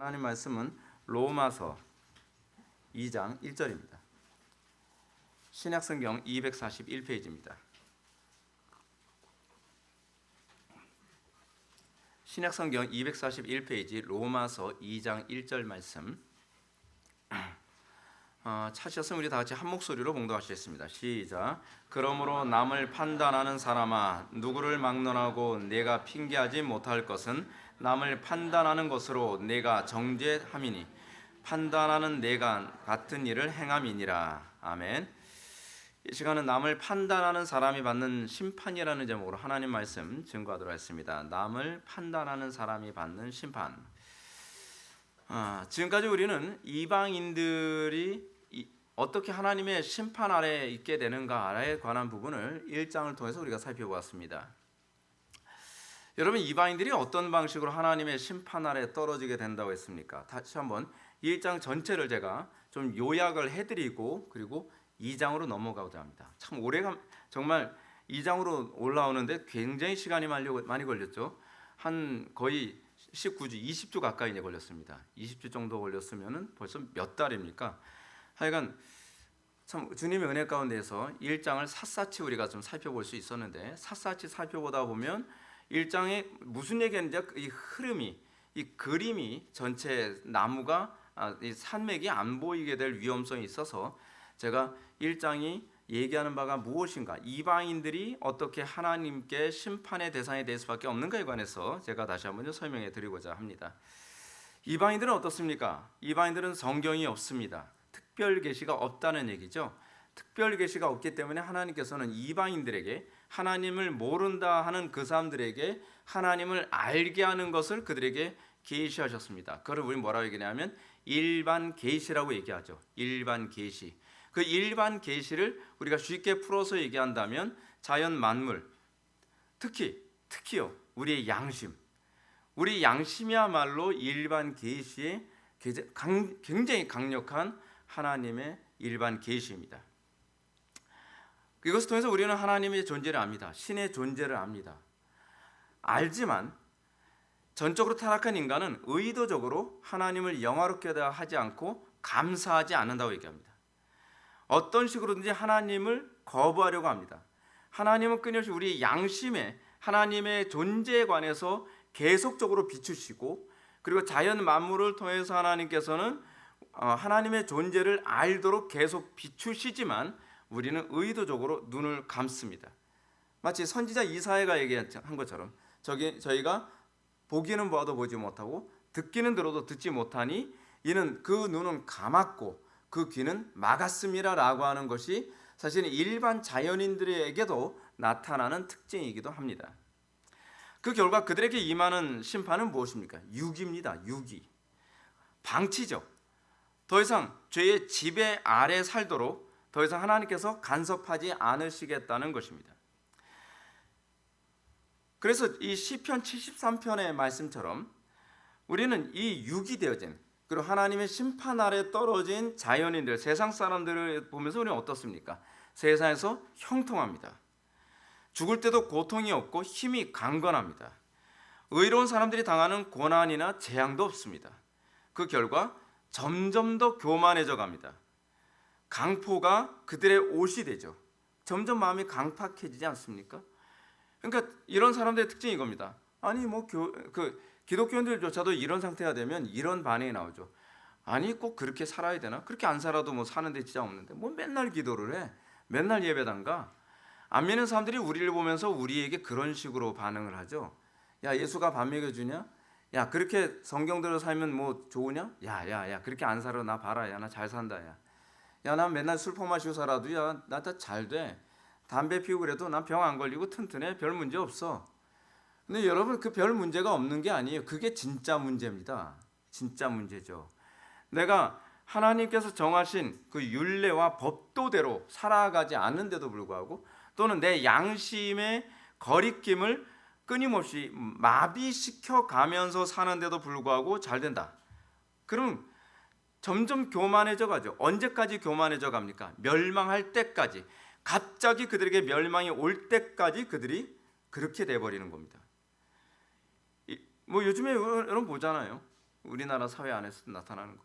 하나님 말씀은 로마서 2장 1절입니다. 신약성경 241페이지입니다. 신약성경 241페이지 로마서 2장 1절 말씀 찾으셨으면 우리 다 같이 한 목소리로 봉독하시겠습니다. 시작. 그러므로 남을 판단하는 사람아, 누구를 막론하고 내가 핑계하지 못할 것은 남을 판단하는 것으로 내가 정죄함이니 판단하는 내가 같은 일을 행함이니라. 아멘. 이 시간은 남을 판단하는 사람이 받는 심판이라는 제목으로 하나님 말씀 증거하도록 하겠습니다. 남을 판단하는 사람이 받는 심판. 지금까지 우리는 이방인들이 어떻게 하나님의 심판 아래에 있게 되는가에 관한 부분을 1장을 통해서 우리가 살펴보았습니다. 여러분, 이방인들이 어떤 방식으로 하나님의 심판 아래에 떨어지게 된다고 했습니까? 다시 한번 1장 전체를 제가 좀 요약을 해드리고 그리고 2장으로 넘어가고자 합니다. 참 정말 2장으로 올라오는데 굉장히 시간이 많이 걸렸죠. 한 거의 19주, 20주 가까이 걸렸습니다. 20주 정도 걸렸으면 벌써 몇 달입니까? 하여간 참 주님의 은혜 가운데서 1장을 샅샅이 우리가 좀 살펴볼 수 있었는데, 샅샅이 살펴보다 보면 1장에 무슨 얘기했는지 이 흐름이, 이 그림이 전체 나무가 이 산맥이 안 보이게 될 위험성이 있어서 제가 1장이 얘기하는 바가 무엇인가, 이방인들이 어떻게 하나님께 심판의 대상이 될 수밖에 없는가에 관해서 제가 다시 한번 설명해 드리고자 합니다. 이방인들은 어떻습니까? 이방인들은 성경이 없습니다. 특별 계시가 없다는 얘기죠. 특별 계시가 없기 때문에 하나님께서는 이방인들에게, 하나님을 모른다 하는 그 사람들에게 하나님을 알게 하는 것을 그들에게 계시하셨습니다. 그걸 우리 뭐라고 얘기하냐면 일반 계시라고 얘기하죠. 일반 계시. 그 일반 계시를 우리가 쉽게 풀어서 얘기한다면 자연 만물, 특히요 우리의 양심, 우리 양심이야말로 일반 계시의 굉장히 강력한 하나님의 일반 계시입니다. 이것을 통해서 우리는 하나님의 존재를 압니다. 신의 존재를 압니다. 알지만 전적으로 타락한 인간은 의도적으로 하나님을 영화롭게 하지 않고 감사하지 않는다고 얘기합니다. 어떤 식으로든지 하나님을 거부하려고 합니다. 하나님은 끊임없이 우리 양심에 하나님의 존재에 관해서 계속적으로 비추시고, 그리고 자연 만물을 통해서 하나님께서는 하나님의 존재를 알도록 계속 비추시지만 우리는 의도적으로 눈을 감습니다. 마치 선지자 이사야가 얘기한 것처럼 저희가 보기는 보아도 보지 못하고 듣기는 들어도 듣지 못하니 이는 그 눈은 감았고 그 귀는 막았습니다 라고 하는 것이 사실은 일반 자연인들에게도 나타나는 특징이기도 합니다. 그 결과 그들에게 임하는 심판은 무엇입니까? 유기입니다. 유기. 방치죠. 더 이상 죄의 지배 아래 살도록 더 이상 하나님께서 간섭하지 않으시겠다는 것입니다. 그래서 이 시편 73편의 말씀처럼 우리는 이 유기되어진, 그리고 하나님의 심판 아래 떨어진 자연인들, 세상 사람들을 보면서 우리는 어떻습니까? 세상에서 형통합니다. 죽을 때도 고통이 없고 힘이 강건합니다. 의로운 사람들이 당하는 고난이나 재앙도 없습니다. 그 결과 점점 더 교만해져 갑니다. 강포가 그들의 옷이 되죠. 점점 마음이 강팍해지지 않습니까? 그러니까 이런 사람들의 특징이 이겁니다. 아니 기독교인들조차도 이런 상태가 되면 이런 반응이 나오죠. 아니 꼭 그렇게 살아야 되나? 그렇게 안 살아도 뭐 사는데 지장 없는데 뭐 맨날 기도를 해? 맨날 예배당 가? 안 믿는 사람들이 우리를 보면서 우리에게 그런 식으로 반응을 하죠. 야, 예수가 밥 먹여주냐? 야, 그렇게 성경대로 살면 뭐 좋으냐? 야, 그렇게 안 살아. 나 봐라. 야, 나 잘 산다. 야, 난 맨날 술 퍼마시고 살아도 야, 나 다 잘 돼. 담배 피우고 그래도 난 병 안 걸리고 튼튼해. 별 문제 없어. 근데 여러분, 그 별 문제가 없는 게 아니에요. 그게 진짜 문제입니다. 진짜 문제죠. 내가 하나님께서 정하신 그 율례와 법도대로 살아가지 않는데도 불구하고, 또는 내 양심의 거리낌을 끊임없이 마비시켜 가면서 사는데도 불구하고 잘 된다. 그럼 점점 교만해져 가죠. 언제까지 교만해져 갑니까? 멸망할 때까지. 갑자기 그들에게 멸망이 올 때까지 그들이 그렇게 돼버리는 겁니다. 뭐 요즘에 여러분 보잖아요. 우리나라 사회 안에서 나타나는 거.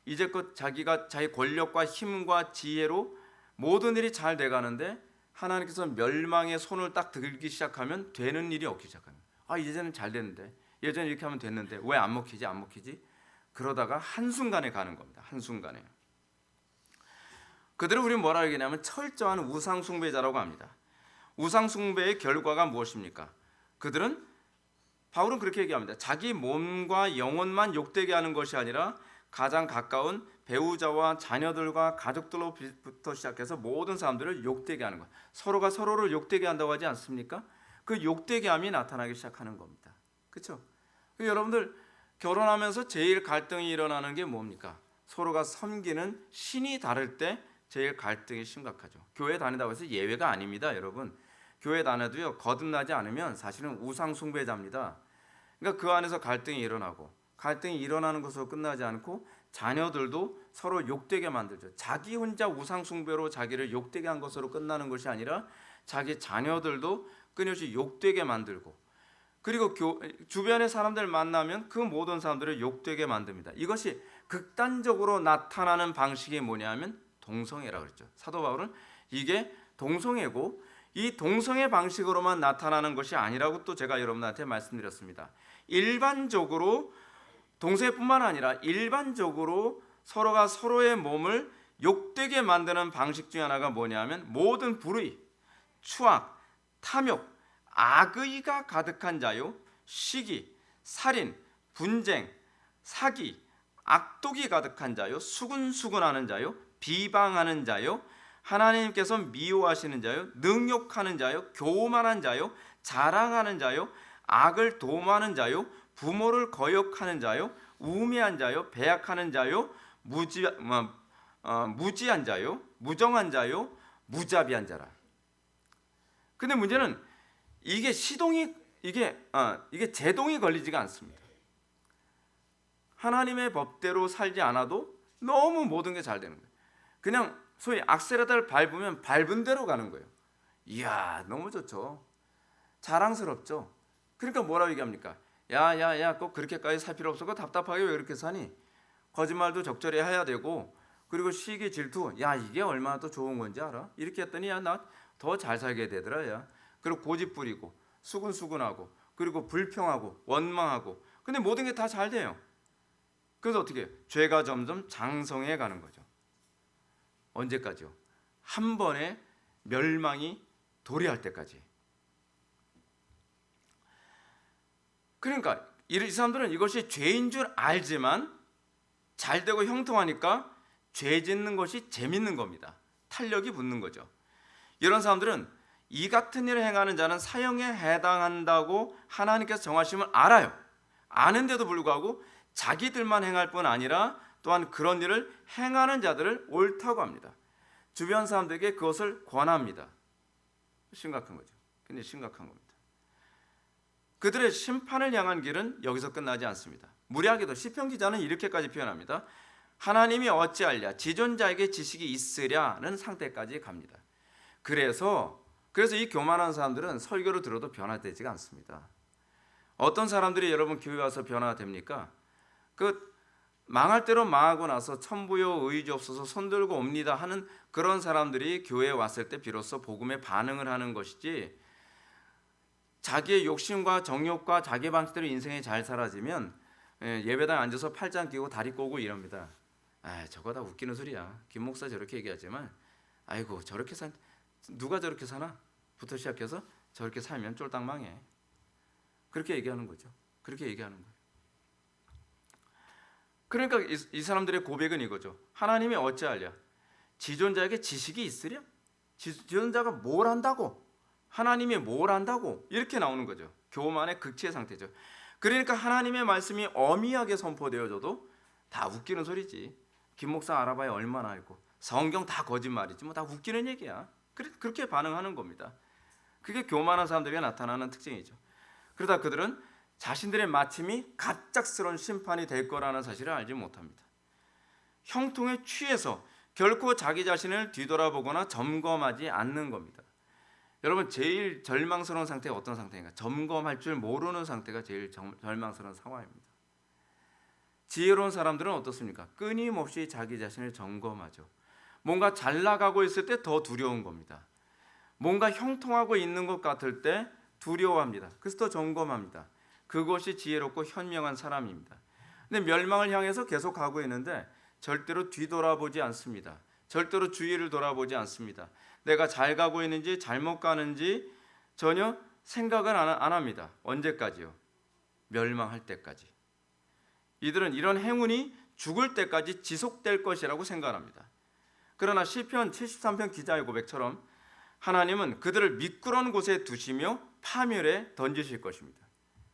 이제껏 자기가 자기 권력과 힘과 지혜로 모든 일이 잘 돼가는데 하나님께서 멸망의 손을 딱 들기 시작하면 되는 일이 없기 시작합니다. 아, 이제는 잘 됐는데, 예전에 이렇게 하면 됐는데 왜 안 먹히지? 그러다가 한순간에 가는 겁니다. 한순간에. 그들을 우리는 뭐라 얘기하냐면 철저한 우상숭배자라고 합니다. 우상숭배의 결과가 무엇입니까? 그들은, 바울은 그렇게 얘기합니다. 자기 몸과 영혼만 욕되게 하는 것이 아니라 가장 가까운 배우자와 자녀들과 가족들로부터 시작해서 모든 사람들을 욕되게 하는 것. 서로가 서로를 욕되게 한다고 하지 않습니까? 그 욕되게 함이 나타나기 시작하는 겁니다. 그렇죠? 여러분들 결혼하면서 제일 갈등이 일어나는 게 뭡니까? 서로가 섬기는 신이 다를 때 제일 갈등이 심각하죠. 교회 다닌다고 해서 예외가 아닙니다, 여러분. 교회 다녀도요, 거듭나지 않으면 사실은 우상 숭배자입니다. 그러니까 그 안에서 갈등이 일어나고, 갈등이 일어나는 것으로 끝나지 않고 자녀들도 서로 욕되게 만들죠. 자기 혼자 우상 숭배로 자기를 욕되게 한 것으로 끝나는 것이 아니라 자기 자녀들도 끊임없이 욕되게 만들고, 그리고 주변의 사람들 만나면 그 모든 사람들을 욕되게 만듭니다. 이것이 극단적으로 나타나는 방식이 뭐냐면 동성애라고 그랬죠. 사도 바울은 이게 동성애고, 이 동성애 방식으로만 나타나는 것이 아니라고 또 제가 여러분한테 말씀드렸습니다. 일반적으로 동성애뿐만 아니라 일반적으로 서로가 서로의 몸을 욕되게 만드는 방식 중에 하나가 뭐냐면 모든 불의, 추악, 탐욕, 악의가 가득한 자요, 시기, 살인, 분쟁, 사기, 악독이 가득한 자요, 수군수군하는 자요, 비방하는 자요, 하나님께서 미워하시는 자요, 능욕하는 자요, 교만한 자요, 자랑하는 자요, 악을 도모하는 자요, 부모를 거역하는 자요, 우매한 자요, 배약하는 자요, 무지한 자요, 무정한 자요, 무자비한 자라. 근데 문제는 이게 이게 제동이 걸리지가 않습니다. 하나님의 법대로 살지 않아도 너무 모든 게 잘 되는 거예요. 그냥 소위 악셀레터를 밟으면 밟은 대로 가는 거예요. 이야, 너무 좋죠. 자랑스럽죠. 그러니까 뭐라고 얘기합니까? 야, 꼭 그렇게까지 살 필요 없어. 답답하게 왜 그렇게 사니? 거짓말도 적절히 해야 되고, 그리고 시기, 질투, 야, 이게 얼마나 또 좋은 건지 알아? 이렇게 했더니 야, 나 더 잘 살게 되더라, 야. 그리고 고집 부리고, 수근수근하고, 그리고 불평하고, 원망하고. 근데 모든 게 다 잘 돼요. 그래서 어떻게 해요? 죄가 점점 장성해 가는 거죠. 언제까지요? 한 번에 멸망이 도래할 때까지. 그러니까 이 사람들은 이것이 죄인 줄 알지만 잘 되고 형통하니까 죄 짓는 것이 재밌는 겁니다. 탄력이 붙는 거죠. 이런 사람들은 이 같은 일을 행하는 자는 사형에 해당한다고 하나님께서 정하심을 알아요. 아는데도 불구하고 자기들만 행할 뿐 아니라 또한 그런 일을 행하는 자들을 옳다고 합니다. 주변 사람들에게 그것을 권합니다. 심각한 거죠. 굉장히 심각한 겁니다. 그들의 심판을 향한 길은 여기서 끝나지 않습니다. 무리하게도 시편 기자는 이렇게까지 표현합니다. 하나님이 어찌하랴 지존자에게 지식이 있으랴는 상태까지 갑니다. 그래서 이 교만한 사람들은 설교를 들어도 변화되지가 않습니다. 어떤 사람들이 여러분 교회 와서 변화됩니까? 망할 대로 망하고 나서 천부여 의지없어서 손들고 옵니다 하는 그런 사람들이 교회에 왔을 때 비로소 복음에 반응을 하는 것이지, 자기의 욕심과 정욕과 자기 방식대로 인생이 잘 사라지면 예배당에 앉아서 팔짱 끼고 다리 꼬고 이럽니다. 저거 다 웃기는 소리야. 김 목사 저렇게 얘기하지만 아이고 저렇게 누가 저렇게 사나? 부터 시작해서 저렇게 살면 쫄딱 망해. 그렇게 얘기하는 거죠. 그렇게 얘기하는 거예요. 그러니까 이 사람들의 고백은 이거죠. 하나님이 어찌하랴 지존자에게 지식이 있으랴? 지존자가 뭘 안다고? 하나님이 뭘 안다고? 이렇게 나오는 거죠. 교만의 극치의 상태죠. 그러니까 하나님의 말씀이 어미하게 선포되어져도 다 웃기는 소리지. 김 목사 알아봐야 얼마나 알고, 성경 다 거짓말이지 뭐 다 웃기는 얘기야. 그렇게 반응하는 겁니다. 그게 교만한 사람들에게 나타나는 특징이죠. 그러다 그들은 자신들의 마침이 갑작스러운 심판이 될 거라는 사실을 알지 못합니다. 형통에 취해서 결코 자기 자신을 뒤돌아보거나 점검하지 않는 겁니다. 여러분 제일 절망스러운 상태가 어떤 상태인가? 점검할 줄 모르는 상태가 제일 절망스러운 상황입니다. 지혜로운 사람들은 어떻습니까? 끊임없이 자기 자신을 점검하죠. 뭔가 잘 나가고 있을 때 더 두려운 겁니다. 뭔가 형통하고 있는 것 같을 때 두려워합니다. 그래서 더 점검합니다. 그것이 지혜롭고 현명한 사람입니다. 근데 멸망을 향해서 계속 가고 있는데 절대로 뒤돌아보지 않습니다. 절대로 주위를 돌아보지 않습니다. 내가 잘 가고 있는지 잘못 가는지 전혀 생각은 안 합니다. 언제까지요? 멸망할 때까지. 이들은 이런 행운이 죽을 때까지 지속될 것이라고 생각합니다. 그러나 시편 73편 기자의 고백처럼 하나님은 그들을 미끄러운 곳에 두시며 파멸에 던지실 것입니다.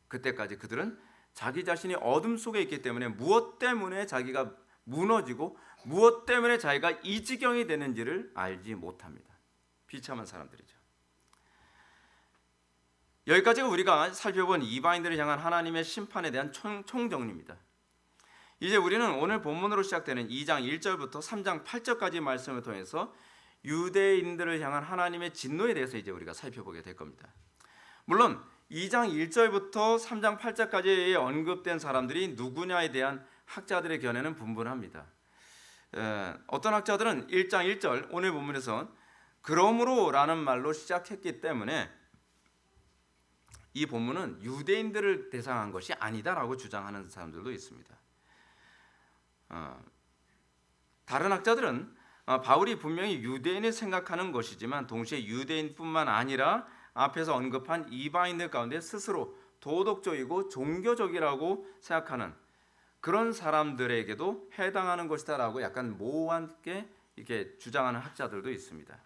그때까지 그들은 자기 자신이 어둠 속에 있기 때문에 무엇 때문에 자기가 무너지고 무엇 때문에 자기가 이 지경이 되는지를 알지 못합니다. 비참한 사람들이죠. 여기까지가 우리가 살펴본 이방인들을 향한 하나님의 심판에 대한 총정리입니다. 이제 우리는 오늘 본문으로 시작되는 2장 1절부터 3장 8절까지 말씀을 통해서 유대인들을 향한 하나님의 진노에 대해서 이제 우리가 살펴보게 될 겁니다. 물론 2장 1절부터 3장 8절까지 언급된 사람들이 누구냐에 대한 학자들의 견해는 분분합니다. 어떤 학자들은 1장 1절 오늘 본문에서 그러므로라는 말로 시작했기 때문에 이 본문은 유대인들을 대상한 것이 아니다라고 주장하는 사람들도 있습니다. 다른 학자들은 바울이 분명히 유대인을 생각하는 것이지만 동시에 유대인뿐만 아니라 앞에서 언급한 이방인들 가운데 스스로 도덕적이고 종교적이라고 생각하는 그런 사람들에게도 해당하는 것이다라고 약간 모호하게 이렇게 주장하는 학자들도 있습니다.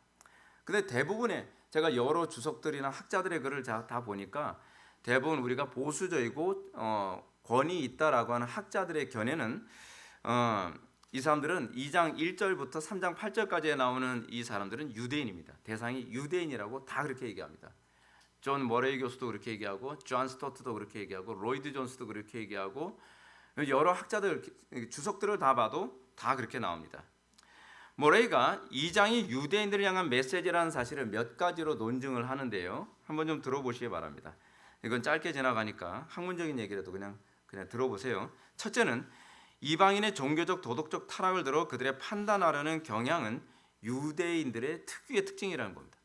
근데 대부분의 제가 여러 주석들이나 학자들의 글을 다 보니까 대부분 우리가 보수적이고 권위 있다라고 하는 학자들의 견해는 이 사람들은 2장 1절부터 3장 8절까지에 나오는 이 사람들은 유대인입니다. 대상이 유대인이라고 다 그렇게 얘기합니다. 존 머레이 교수도 그렇게 얘기하고 존 스토트도 그렇게 얘기하고 로이드 존스도 그렇게 얘기하고 여러 학자들 주석들을 다 봐도 다 그렇게 나옵니다. 모레이가 2장이 유대인들을 향한 메시지라는 사실을 몇 가지로 논증을 하는데요. 한번 좀 들어보시기 바랍니다. 이건 짧게 지나가니까 학문적인 얘기라도 그냥 들어보세요. 첫째는 이방인의 종교적 도덕적 타락을 들어 그들의 판단하려는 경향은 유대인들의 특유의 특징이라는 겁니다.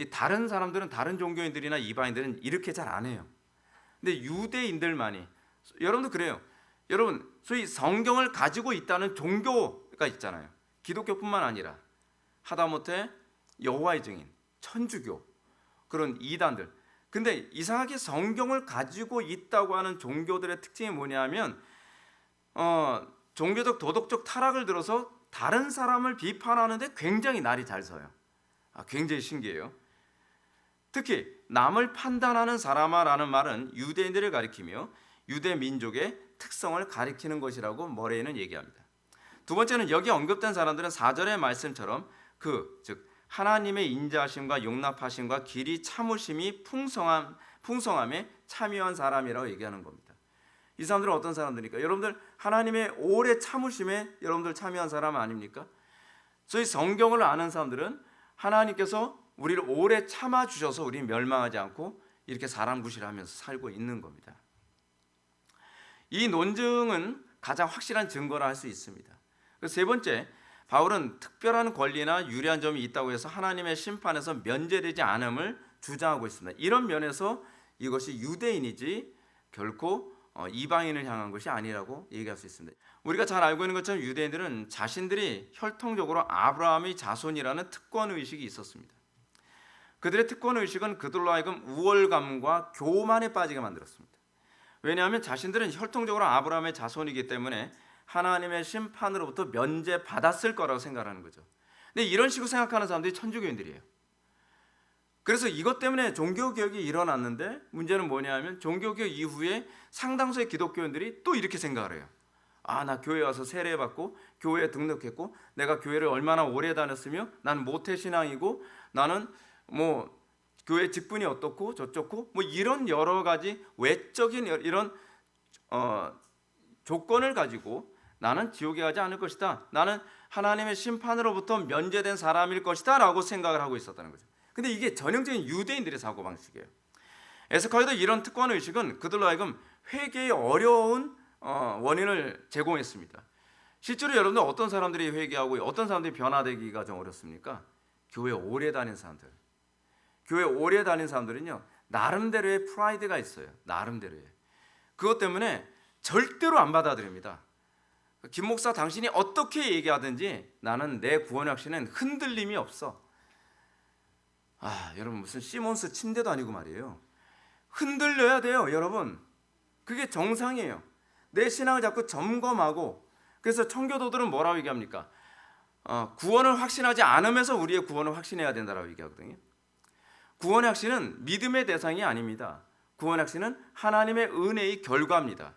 다른 사람들은 다른 종교인들이나 이방인들은 이렇게 잘 안 해요. 근데 유대인들만이 여러분도 그래요. 여러분 소위 성경을 가지고 있다는 종교가 있잖아요. 기독교뿐만 아니라 하다못해 여호와의 증인, 천주교 그런 이단들. 근데 이상하게 성경을 가지고 있다고 하는 종교들의 특징이 뭐냐면 종교적 도덕적 타락을 들어서 다른 사람을 비판하는데 굉장히 날이 잘 서요. 굉장히 신기해요. 특히 남을 판단하는 사람아라는 말은 유대인들을 가리키며 유대 민족의 특성을 가리키는 것이라고 머레이는 얘기합니다. 두 번째는 여기 언급된 사람들은 4절의 말씀처럼 즉 하나님의 인자하심과 용납하심과 길이 참으심이 풍성함에 참여한 사람이라고 얘기하는 겁니다. 이 사람들은 어떤 사람들입니까? 여러분들 하나님의 오래 참으심에 여러분들 참여한 사람 아닙니까? 소위 성경을 아는 사람들은 하나님께서 우리를 오래 참아 주셔서 우리 멸망하지 않고 이렇게 사람 구실하면서 살고 있는 겁니다. 이 논증은 가장 확실한 증거라 할 수 있습니다. 세 번째, 바울은 특별한 권리나 유리한 점이 있다고 해서 하나님의 심판에서 면제되지 않음을 주장하고 있습니다. 이런 면에서 이것이 유대인이지 결코 이방인을 향한 것이 아니라고 얘기할 수 있습니다. 우리가 잘 알고 있는 것처럼 유대인들은 자신들이 혈통적으로 아브라함의 자손이라는 특권의식이 있었습니다. 그들의 특권의식은 그들로 하여금 우월감과 교만에 빠지게 만들었습니다. 왜냐하면 자신들은 혈통적으로 아브라함의 자손이기 때문에 하나님의 심판으로부터 면제받았을 거라고 생각하는 거죠. 근데 이런 식으로 생각하는 사람들이 천주교인들이에요. 그래서 이것 때문에 종교개혁이 일어났는데 문제는 뭐냐면 종교개혁 이후에 상당수의 기독교인들이 또 이렇게 생각을 해요. 나 교회 와서 세례받고 교회에 등록했고 내가 교회를 얼마나 오래 다녔으며 나는 모태신앙이고 나는 교회 직분이 어떻고 저쩌고 이런 여러 가지 외적인 이런 조건을 가지고 나는 지옥에 가지 않을 것이다. 나는 하나님의 심판으로부터 면제된 사람일 것이다 라고 생각을 하고 있었다는 거죠. 근데 이게 전형적인 유대인들의 사고방식이에요. 에스카이도 이런 특권의식은 그들로 하여금 회개의 어려운 원인을 제공했습니다. 실제로 여러분들 어떤 사람들이 회개하고 어떤 사람들이 변화되기가 좀 어렵습니까? 교회 오래 다닌 사람들. 교회 오래 다닌 사람들은요, 나름대로의 프라이드가 있어요. 나름대로의. 그것 때문에 절대로 안 받아들입니다. 김 목사, 당신이 어떻게 얘기하든지 나는 내 구원의 확신은 흔들림이 없어. 여러분, 무슨 시몬스 침대도 아니고 말이에요. 흔들려야 돼요, 여러분. 그게 정상이에요. 내 신앙을 자꾸 점검하고. 그래서 청교도들은 뭐라고 얘기합니까? 구원을 확신하지 않으면서 우리의 구원을 확신해야 된다라고 얘기하거든요. 구원의 확신은 믿음의 대상이 아닙니다. 구원의 확신은 하나님의 은혜의 결과입니다.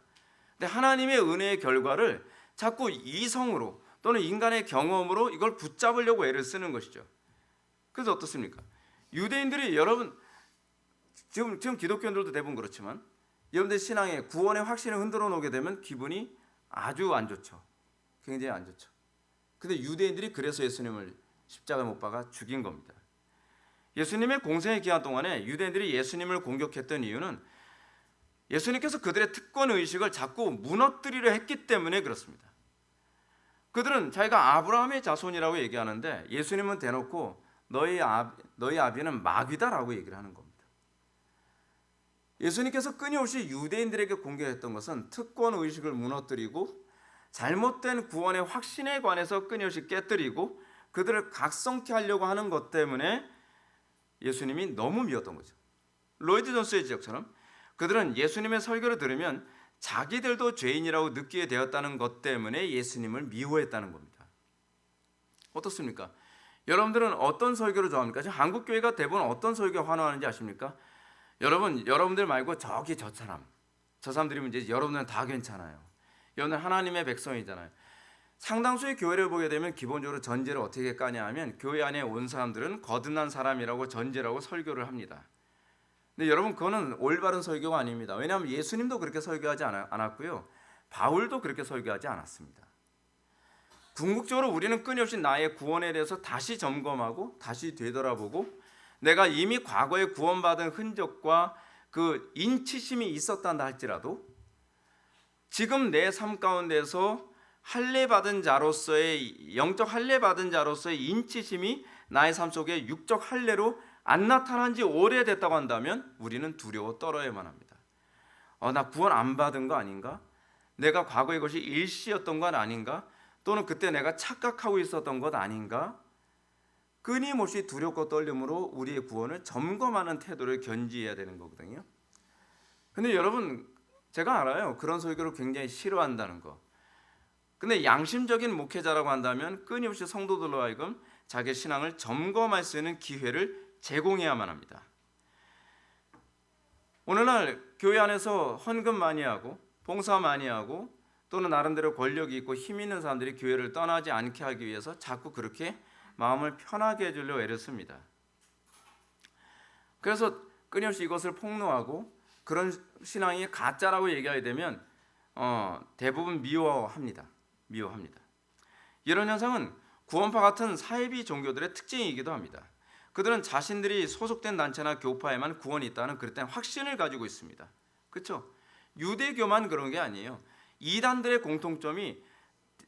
근데 하나님의 은혜의 결과를 자꾸 이성으로 또는 인간의 경험으로 이걸 붙잡으려고 애를 쓰는 것이죠. 그래서 어떻습니까? 유대인들이 여러분 지금 기독교인들도 대부분 그렇지만 여러분들 신앙의 구원의 확신을 흔들어 놓게 되면 기분이 아주 안 좋죠. 굉장히 안 좋죠. 근데 유대인들이 그래서 예수님을 십자가에 못 박아 죽인 겁니다. 예수님의 공생의 기간 동안에 유대인들이 예수님을 공격했던 이유는 예수님께서 그들의 특권 의식을 자꾸 무너뜨리려 했기 때문에 그렇습니다. 그들은 자기가 아브라함의 자손이라고 얘기하는데 예수님은 대놓고 너희 아비는 마귀다라고 얘기를 하는 겁니다. 예수님께서 끊임없이 유대인들에게 공격했던 것은 특권 의식을 무너뜨리고 잘못된 구원의 확신에 관해서 끊임없이 깨뜨리고 그들을 각성케 하려고 하는 것 때문에 예수님이 너무 미웠던 거죠. 로이드 존스의 지적처럼 그들은 예수님의 설교를 들으면 자기들도 죄인이라고 느끼게 되었다는 것 때문에 예수님을 미워했다는 겁니다. 어떻습니까? 여러분들은 어떤 설교를 좋아합니까? 지금 한국 교회가 대부분 어떤 설교에 환호하는지 아십니까? 여러분들 말고 저기 저 사람들이 문제지. 여러분들은 다 괜찮아요. 여러분들 하나님의 백성이잖아요. 상당수의 교회를 보게 되면 기본적으로 전제를 어떻게 까냐 하면 교회 안에 온 사람들은 거듭난 사람이라고 전제라고 설교를 합니다. 근데 여러분 그거는 올바른 설교가 아닙니다. 왜냐하면 예수님도 그렇게 설교하지 않았고요. 바울도 그렇게 설교하지 않았습니다. 궁극적으로 우리는 끊임없이 나의 구원에 대해서 다시 점검하고 다시 되돌아보고 내가 이미 과거에 구원받은 흔적과 그 인치심이 있었다 할지라도 지금 내 삶 가운데서 할례받은 자로서의 영적 할례받은 자로서의 인치심이 나의 삶 속에 육적 할례로 안 나타난 지 오래됐다고 한다면 우리는 두려워 떨어야만 합니다. 나 구원 안 받은 거 아닌가? 내가 과거에 그것이 일시였던 건 아닌가? 또는 그때 내가 착각하고 있었던 것 아닌가? 끊임없이 두렵고 떨림으로 우리의 구원을 점검하는 태도를 견지해야 되는 거거든요. 근데 여러분 제가 알아요. 그런 설교를 굉장히 싫어한다는 거. 근데 양심적인 목회자라고 한다면 끊임없이 성도들로 하여금 자기 신앙을 점검할 수 있는 기회를 제공해야만 합니다. 오늘날 교회 안에서 헌금 많이 하고 봉사 많이 하고 또는 나름대로 권력이 있고 힘 있는 사람들이 교회를 떠나지 않게 하기 위해서 자꾸 그렇게 마음을 편하게 해주려고 애를 씁니다. 그래서 끊임없이 이것을 폭로하고 그런 신앙이 가짜라고 얘기하게 되면 대부분 미워합니다. 이런 현상은 구원파 같은 사이비 종교들의 특징이기도 합니다. 그들은 자신들이 소속된 단체나 교파에만 구원이 있다는 그릇된 확신을 가지고 있습니다. 그렇죠? 유대교만 그런 게 아니에요. 이단들의 공통점이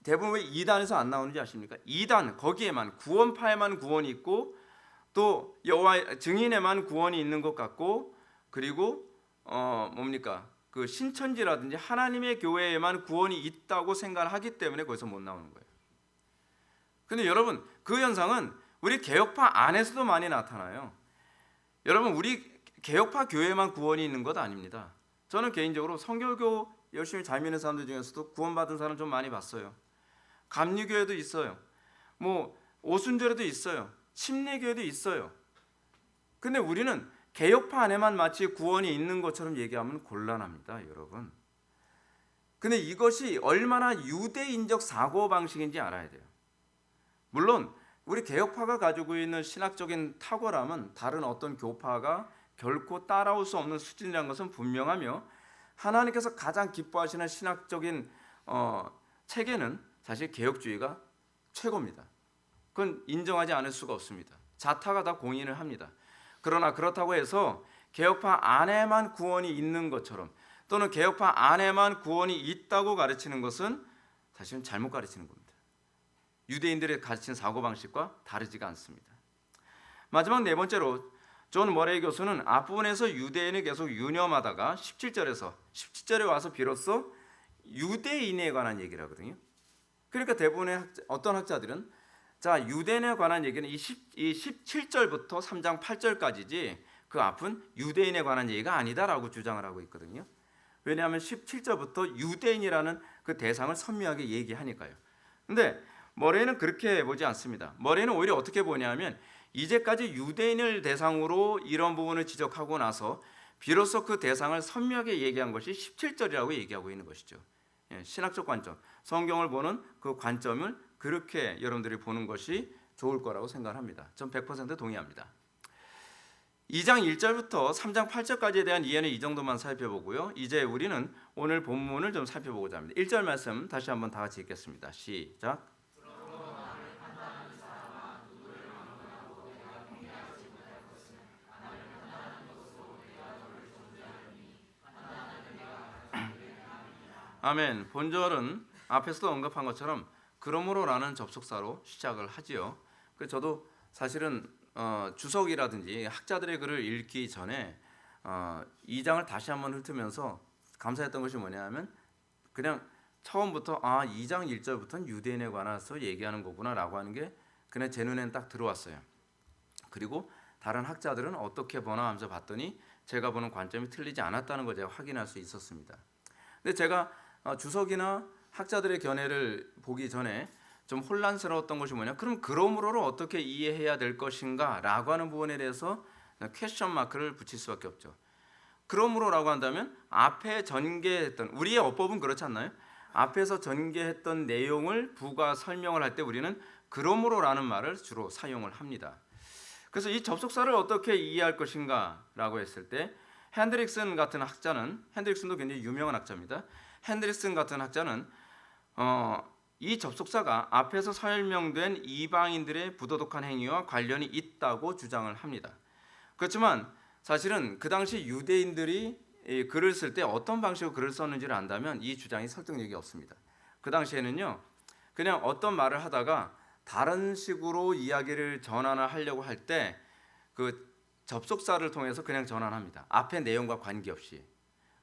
대부분 왜 이단에서 안 나오는지 아십니까? 이단 거기에만 구원파에만 구원이 있고 또 여호와 증인에만 구원이 있는 것 같고 그리고 그 신천지라든지 하나님의 교회에만 구원이 있다고 생각하기 때문에 거기서 못 나오는 거예요. 근데 여러분 그 현상은 우리 개혁파 안에서도 많이 나타나요. 여러분 우리 개혁파 교회에만 구원이 있는 것 아닙니다. 저는 개인적으로 성결교 열심히 잘 믿는 사람들 중에서도 구원받은 사람 좀 많이 봤어요. 감리교회도 있어요. 오순절에도 있어요. 침례교회도 있어요. 근데 우리는 개혁파 안에만 마치 구원이 있는 것처럼 얘기하면 곤란합니다, 여러분. 근데 이것이 얼마나 유대인적 사고방식인지 알아야 돼요. 물론 우리 개혁파가 가지고 있는 신학적인 탁월함은 다른 어떤 교파가 결코 따라올 수 없는 수준이라는 것은 분명하며 하나님께서 가장 기뻐하시는 신학적인 체계는 사실 개혁주의가 최고입니다. 그건 인정하지 않을 수가 없습니다. 자타가 다 공인을 합니다. 그러나 그렇다고 해서 개혁파 안에만 구원이 있는 것처럼 또는 개혁파 안에만 구원이 있다고 가르치는 것은 사실은 잘못 가르치는 겁니다. 유대인들의 가르치는 사고방식과 다르지가 않습니다. 마지막 네 번째로 존 머레이 교수는 앞부분에서 유대인을 계속 유념하다가 17절에 와서 비로소 유대인에 관한 얘기를 하거든요. 그러니까 대부분의 어떤 학자들은 자, 유대인에 관한 얘기는 이 17절부터 3장 8절까지지 그 앞은 유대인에 관한 얘기가 아니다라고 주장을 하고 있거든요. 왜냐하면 17절부터 유대인이라는 그 대상을 선명하게 얘기하니까요. 근데 머레이는 그렇게 보지 않습니다. 머레이는 오히려 어떻게 보냐면 이제까지 유대인을 대상으로 이런 부분을 지적하고 나서 비로소 그 대상을 선명하게 얘기한 것이 17절이라고 얘기하고 있는 것이죠. 신학적 관점, 성경을 보는 그 관점을 그렇게 여러분들이 보는 것이 좋을 거라고 생각합니다. 전 100% 동의합니다. 2장 1절부터 3장 8절까지에 대한 이해는 이 정도만 살펴보고요. 이제 우리는 오늘 본문을 좀 살펴보고자 합니다. 1절 말씀 다시 한번 다 같이 읽겠습니다. 시작. 아멘. 본절은 앞에서도 언급한 것처럼 그러므로라는 접속사로 시작을 하지요. 그래서 저도 사실은 주석이라든지 학자들의 글을 읽기 전에 2장을 다시 한번 훑으면서 감사했던 것이 뭐냐면 그냥 처음부터 2장 1절부터는 유대인에 관해서 얘기하는 거구나라고 하는 게 그냥 제 눈에는 딱 들어왔어요. 그리고 다른 학자들은 어떻게 보나 하면서 봤더니 제가 보는 관점이 틀리지 않았다는 걸 제가 확인할 수 있었습니다. 근데 제가 주석이나 학자들의 견해를 보기 전에 좀 혼란스러웠던 것이 뭐냐, 그러므로를 어떻게 이해해야 될 것인가 라고 하는 부분에 대해서 퀘스천 마크를 붙일 수밖에 없죠. 그러므로라고 한다면 앞에 전개했던, 우리의 어법은 그렇지 않나요? 앞에서 전개했던 내용을 부가 설명을 할 때 우리는 그러므로라는 말을 주로 사용을 합니다. 그래서 이 접속사를 어떻게 이해할 것인가 라고 했을 때 핸드릭슨 같은 학자는, 핸드릭슨도 굉장히 유명한 학자입니다. 핸드릭슨 같은 학자는 이 접속사가 앞에서 설명된 이방인들의 부도덕한 행위와 관련이 있다고 주장을 합니다. 그렇지만 사실은 그 당시 유대인들이 글을 쓸 때 어떤 방식으로 글을 썼는지를 안다면 이 주장이 설득력이 없습니다. 그 당시에는요, 그냥 어떤 말을 하다가 다른 식으로 이야기를 전환을 하려고 할 때 그 접속사를 통해서 그냥 전환합니다. 앞에 내용과 관계없이.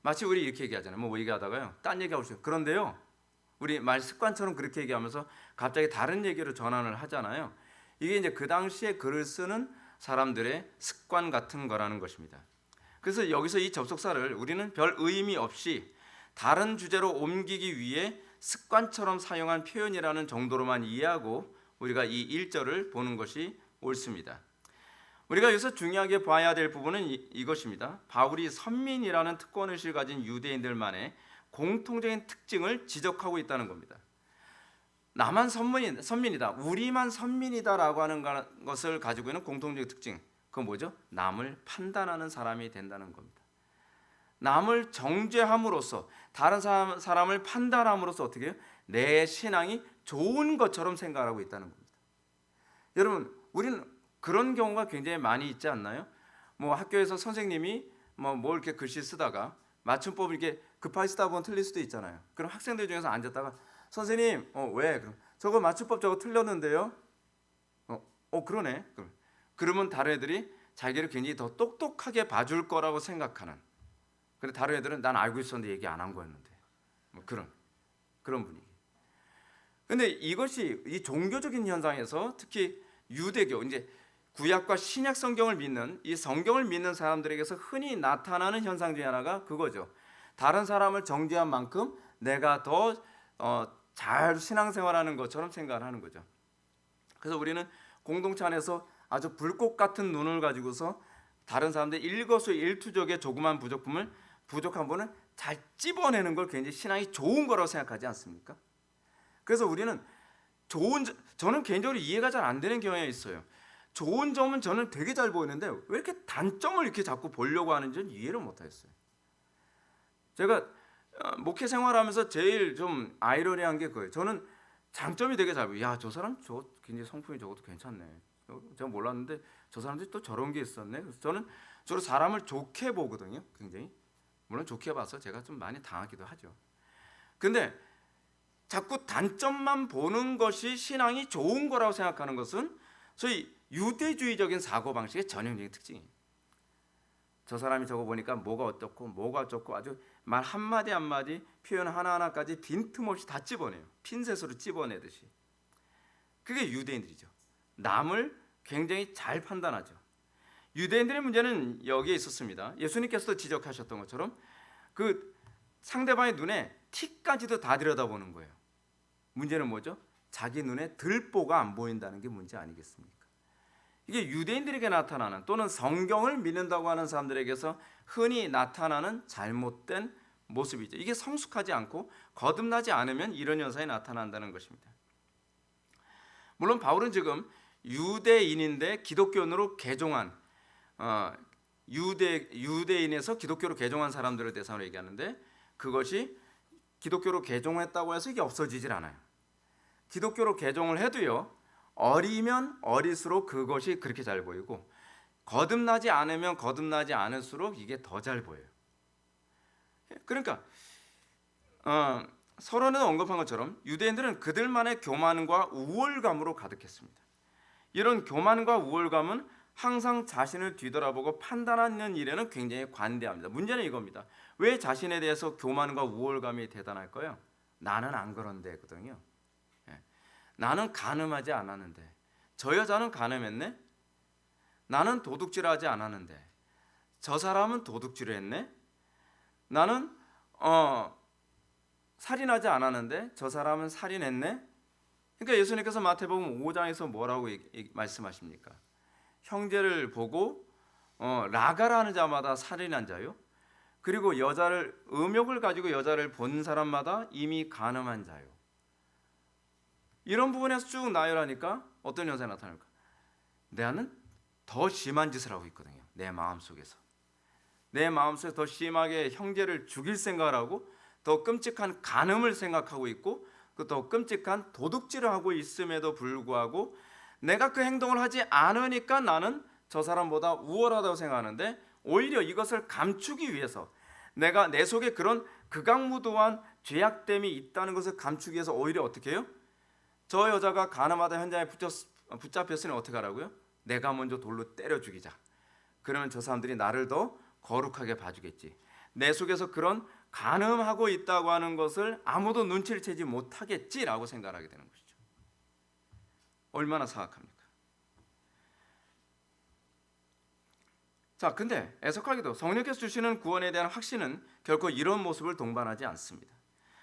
마치 우리 이렇게 얘기하잖아요. 뭐 얘기하다가요, 딴 얘기하고 있어요. 그런데요, 우리 말 습관처럼 그렇게 얘기하면서 갑자기 다른 얘기로 전환을 하잖아요. 이게 이제 그 당시에 글을 쓰는 사람들의 습관 같은 거라는 것입니다. 그래서 여기서 이 접속사를 우리는 별 의미 없이 다른 주제로 옮기기 위해 습관처럼 사용한 표현이라는 정도로만 이해하고 우리가 이 1절을 보는 것이 옳습니다. 우리가 여기서 중요하게 봐야 될 부분은 이것입니다. 바울이 선민이라는 특권의식을 가진 유대인들만의 공통적인 특징을 지적하고 있다는 겁니다. 나만 선민이다, 우리만 선민이다라고 하는 것을 가지고 있는 공통적인 특징, 그건 뭐죠? 남을 판단하는 사람이 된다는 겁니다. 남을 정죄함으로써, 다른 사람을 판단함으로써 어떻게 해요? 내 신앙이 좋은 것처럼 생각하고 있다는 겁니다. 여러분, 우리는 그런 경우가 굉장히 많이 있지 않나요? 뭐 학교에서 선생님이 뭐 이렇게 글씨 쓰다가 맞춤법을 이렇게 급하게 쓰다 보면 틀릴 수도 있잖아요. 그럼 학생들 중에서 앉았다가 선생님, 왜? 그럼 저거 맞춤법 저거 틀렸는데요? 그러네. 그러면 다른 애들이 자기를 굉장히 더 똑똑하게 봐줄 거라고 생각하는. 근데 다른 애들은 난 알고 있었는데 얘기 안 한 거였는데. 뭐 그런 분위기. 근데 이것이 이 종교적인 현상에서 특히 유대교, 이제 구약과 신약 성경을 믿는, 이 성경을 믿는 사람들에게서 흔히 나타나는 현상 중에 하나가 그거죠. 다른 사람을 정죄한 만큼 내가 더 잘 신앙생활하는 것처럼 생각을 하는 거죠. 그래서 우리는 공동체 안에서 아주 불꽃 같은 눈을 가지고서 다른 사람들의 일거수일투족의 조그만 부족한 부분을 잘 찝어내는 걸 굉장히 신앙이 좋은 거라고 생각하지 않습니까? 그래서 우리는 저는 개인적으로 이해가 잘 안 되는 경향이 있어요. 좋은 점은 저는 되게 잘 보이는데 왜 이렇게 단점을 이렇게 자꾸 보려고 하는지는 이해를 못하겠어요. 제가 목회 생활하면서 제일 좀 아이러니한 게 그거예요. 저는 장점이 되게 잘 보여요. 야, 저 사람 저 굉장히 성품이 저것도 괜찮네. 제가 몰랐는데 저 사람들이 또 저런 게 있었네. 그래서 저는 주로 사람을 좋게 보거든요. 굉장히. 물론 좋게 봐서 제가 좀 많이 당하기도 하죠. 근데 자꾸 단점만 보는 것이 신앙이 좋은 거라고 생각하는 것은 소위 유대주의적인 사고방식의 전형적인 특징이에요. 저 사람이 저거 보니까 뭐가 어떻고 뭐가 어쩌고 아주 말 한마디 한마디 표현 하나하나까지 빈틈없이 다 찝어내요. 핀셋으로 찝어내듯이. 그게 유대인들이죠. 남을 굉장히 잘 판단하죠. 유대인들의 문제는 여기에 있었습니다. 예수님께서도 지적하셨던 것처럼 그 상대방의 눈에 티까지도 다 들여다보는 거예요. 문제는 뭐죠? 자기 눈에 들보가 안 보인다는 게 문제 아니겠습니까? 이게 유대인들에게 나타나는 또는 성경을 믿는다고 하는 사람들에게서 흔히 나타나는 잘못된 모습이죠. 이게 성숙하지 않고 거듭나지 않으면 이런 현상이 나타난다는 것입니다. 물론 바울은 지금 유대인인데 기독교인으로 개종한 유대인에서 기독교로 개종한 사람들을 대상으로 얘기하는데 그것이 기독교로 개종했다고 해서 이게 없어지질 않아요. 기독교로 개종을 해도요, 어리면 어릴수록 그것이 그렇게 잘 보이고 거듭나지 않으면 거듭나지 않을수록 이게 더 잘 보여요. 그러니까 서론에 언급한 것처럼 유대인들은 그들만의 교만과 우월감으로 가득했습니다. 이런 교만과 우월감은 항상 자신을 뒤돌아보고 판단하는 일에는 굉장히 관대합니다. 문제는 이겁니다. 왜 자신에 대해서 교만과 우월감이 대단할까요? 나는 안 그런데거든요. 나는 간음하지 않았는데, 저 여자는 간음했네? 나는 도둑질하지 않았는데, 저 사람은 도둑질을 했네? 나는 살인하지 않았는데 저 사람은 살인했네? 그러니까 예수님께서 마태복음 5장에서 뭐라고 말씀하십니까? 형제를 보고 라가라는 자마다 살인한 자요. 그리고 여자를 음욕을 가지고 여자를 본 사람마다 이미 간음한 자요. 이런 부분에서 쭉 나열하니까 어떤 현상이 나타날까? 나는 더 심한 짓을 하고 있거든요. 내 마음속에서. 내 마음속에 더 심하게 형제를 죽일 생각을 하고 더 끔찍한 간음을 생각하고 있고 더 끔찍한 도둑질을 하고 있음에도 불구하고 내가 그 행동을 하지 않으니까 나는 저 사람보다 우월하다고 생각하는데 오히려 이것을 감추기 위해서 내가 내 속에 그런 극악무도한 죄악됨이 있다는 것을 감추기 위해서 오히려 어떻게 해요? 저 여자가 간음하다 현장에 붙잡혔으니 어떻게 하라고요? 내가 먼저 돌로 때려 죽이자. 그러면 저 사람들이 나를 더 거룩하게 봐주겠지. 내 속에서 그런 간음하고 있다고 하는 것을 아무도 눈치를 채지 못하겠지라고 생각하게 되는 것이죠. 얼마나 사악합니까? 자, 근데 애석하게도 성령께서 주시는 구원에 대한 확신은 결코 이런 모습을 동반하지 않습니다.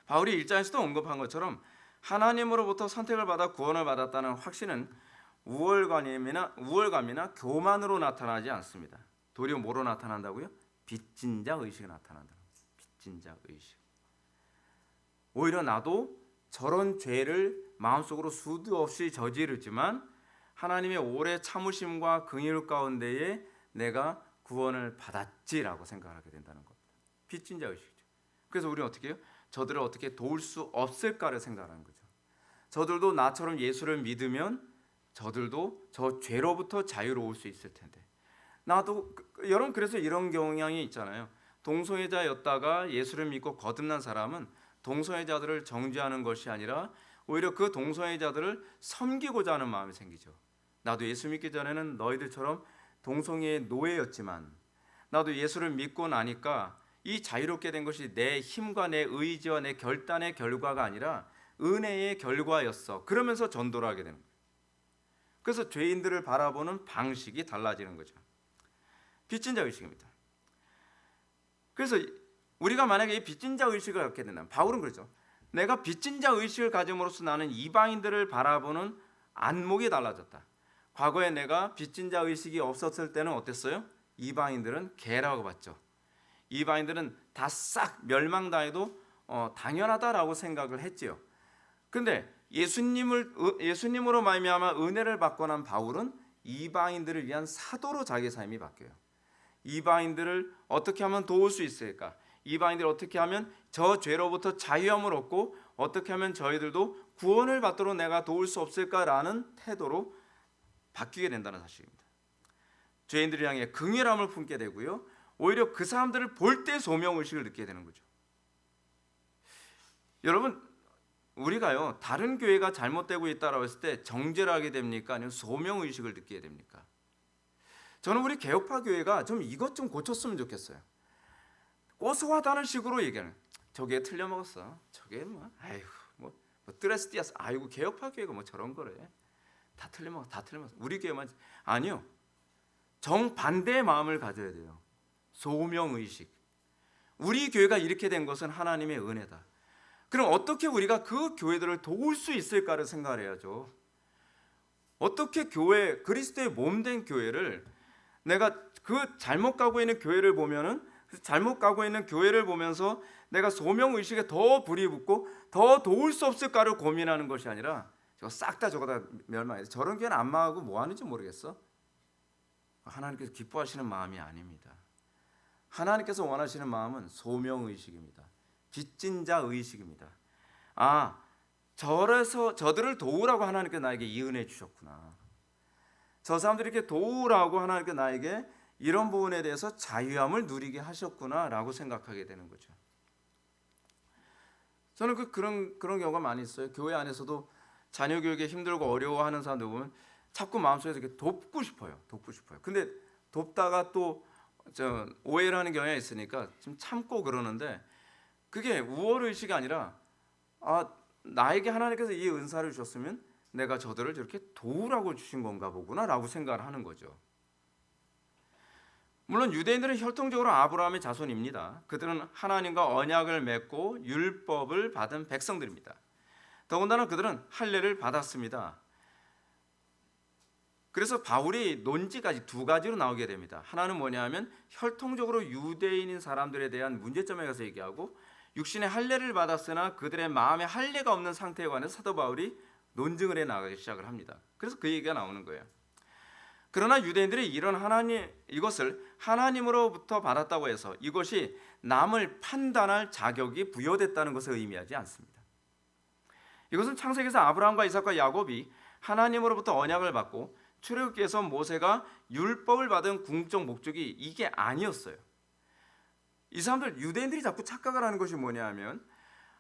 바울이 1장에서도 언급한 것처럼 하나님으로부터 선택을 받아 구원을 받았다는 확신은 우월감이나 교만으로 나타나지 않습니다. 도리어 뭐로 나타난다고요? 빚진 자 의식이 나타난다. 빚진 자 의식. 오히려 나도 저런 죄를 마음속으로 수도 없이 저지르지만 하나님의 오래 참으심과 긍휼 가운데에 내가 구원을 받았지라고 생각하게 된다는 겁니다. 빚진 자 의식이죠. 그래서 우리는 어떻게 해요? 저들을 어떻게 도울 수 없을까를 생각하는 거죠. 저들도 나처럼 예수를 믿으면 저들도 저 죄로부터 자유로울 수 있을 텐데 나도 여러분 그래서 이런 경향이 있잖아요. 동성애자였다가 예수를 믿고 거듭난 사람은 동성애자들을 정죄하는 것이 아니라 오히려 그 동성애자들을 섬기고자 하는 마음이 생기죠. 나도 예수 믿기 전에는 너희들처럼 동성애의 노예였지만 나도 예수를 믿고 나니까 이 자유롭게 된 것이 내 힘과 내 의지와 내 결단의 결과가 아니라 은혜의 결과였어. 그러면서 전도를 하게 되는 거예요. 그래서 죄인들을 바라보는 방식이 달라지는 거죠. 빚진 자 의식입니다. 그래서 우리가 만약에 이 빚진 자 의식을 갖게 된다면 바울은 그러죠. 내가 빚진 자 의식을 가짐으로써 나는 이방인들을 바라보는 안목이 달라졌다. 과거에 내가 빚진 자 의식이 없었을 때는 어땠어요? 이방인들은 개라고 봤죠. 이방인들은 다 싹 멸망당해도 당연하다라고 생각을 했지요. 근데 예수님으로 말미암아 은혜를 받고 난 바울은 이방인들을 위한 사도로 자기 삶이 바뀌어요. 이방인들을 어떻게 하면 도울 수 있을까? 이방인들을 어떻게 하면 저 죄로부터 자유함을 얻고 어떻게 하면 저희들도 구원을 받도록 내가 도울 수 없을까라는 태도로 바뀌게 된다는 사실입니다. 죄인들을 향해 긍휼함을 품게 되고요. 오히려 그 사람들을 볼 때 소명의식을 느끼게 되는 거죠. 여러분, 우리가요 다른 교회가 잘못되고 있다라고 했을 때 정죄를 하게 됩니까? 아니면 소명의식을 느끼게 됩니까? 저는 우리 개혁파 교회가 좀 이것 좀 고쳤으면 좋겠어요. 고소하다는 식으로 얘기하는, 저게 틀려먹었어, 저게 뭐 아이고 뭐 드레스 띄었어, 아이고 개혁파 교회가 뭐 저런 거래, 다 틀려먹었어, 다 틀려먹었어, 우리 교회만. 아니요, 정반대의 마음을 가져야 돼요. 소명의식. 우리 교회가 이렇게 된 것은 하나님의 은혜다. 그럼 어떻게 우리가 그 교회들을 도울 수 있을까를 생각을 해야죠. 어떻게 교회, 그리스도의 몸된 교회를, 내가 그 잘못 가고 있는 교회를 보면은, 잘못 가고 있는 교회를 보면서 내가 소명의식에 더 불이 붙고 더 도울 수 없을까를 고민하는 것이 아니라, 저거 싹 다 저거 다 멸망해서 저런 교회는 안 망하고 뭐 하는지 모르겠어. 하나님께서 기뻐하시는 마음이 아닙니다. 하나님께서 원하시는 마음은 소명의식입니다. 빚진 자 의식입니다. 아, 저들을 도우라고 하나님께서 나에게 이 은혜 주셨구나. 저 사람들이 이렇게 도우라고 하나님께서 나에게 이런 부분에 대해서 자유함을 누리게 하셨구나라고 생각하게 되는 거죠. 저는 그런 경우가 많이 있어요. 교회 안에서도 자녀 교육에 힘들고 어려워하는 사람들 보면 자꾸 마음속에서 이렇게 돕고 싶어요. 근데 돕다가 또 오해를 하는 경향이 있으니까 좀 참고 그러는데, 그게 우월의식이 아니라, 나에게 하나님께서 이 은사를 주셨으면 내가 저들을 저렇게 도우라고 주신 건가 보구나 라고 생각을 하는 거죠. 물론 유대인들은 혈통적으로 아브라함의 자손입니다. 그들은 하나님과 언약을 맺고 율법을 받은 백성들입니다. 더군다나 그들은 할례를 받았습니다. 그래서 바울이 논지까지 두 가지로 나오게 됩니다. 하나는 뭐냐 하면 혈통적으로 유대인인 사람들에 대한 문제점에 가서 얘기하고, 육신의 할례를 받았으나 그들의 마음에 할례가 없는 상태에 관해서 사도 바울이 논증을 해 나가기 시작을 합니다. 그래서 그 얘기가 나오는 거예요. 그러나 유대인들이 이것을 하나님으로부터 받았다고 해서 이것이 남을 판단할 자격이 부여됐다는 것을 의미하지 않습니다. 이것은 창세기에서 아브라함과 이삭과 야곱이 하나님으로부터 언약을 받고 출애굽기에서 모세가 율법을 받은 궁극적 목적이 이게 아니었어요. 이 사람들, 유대인들이 자꾸 착각을 하는 것이 뭐냐 하면,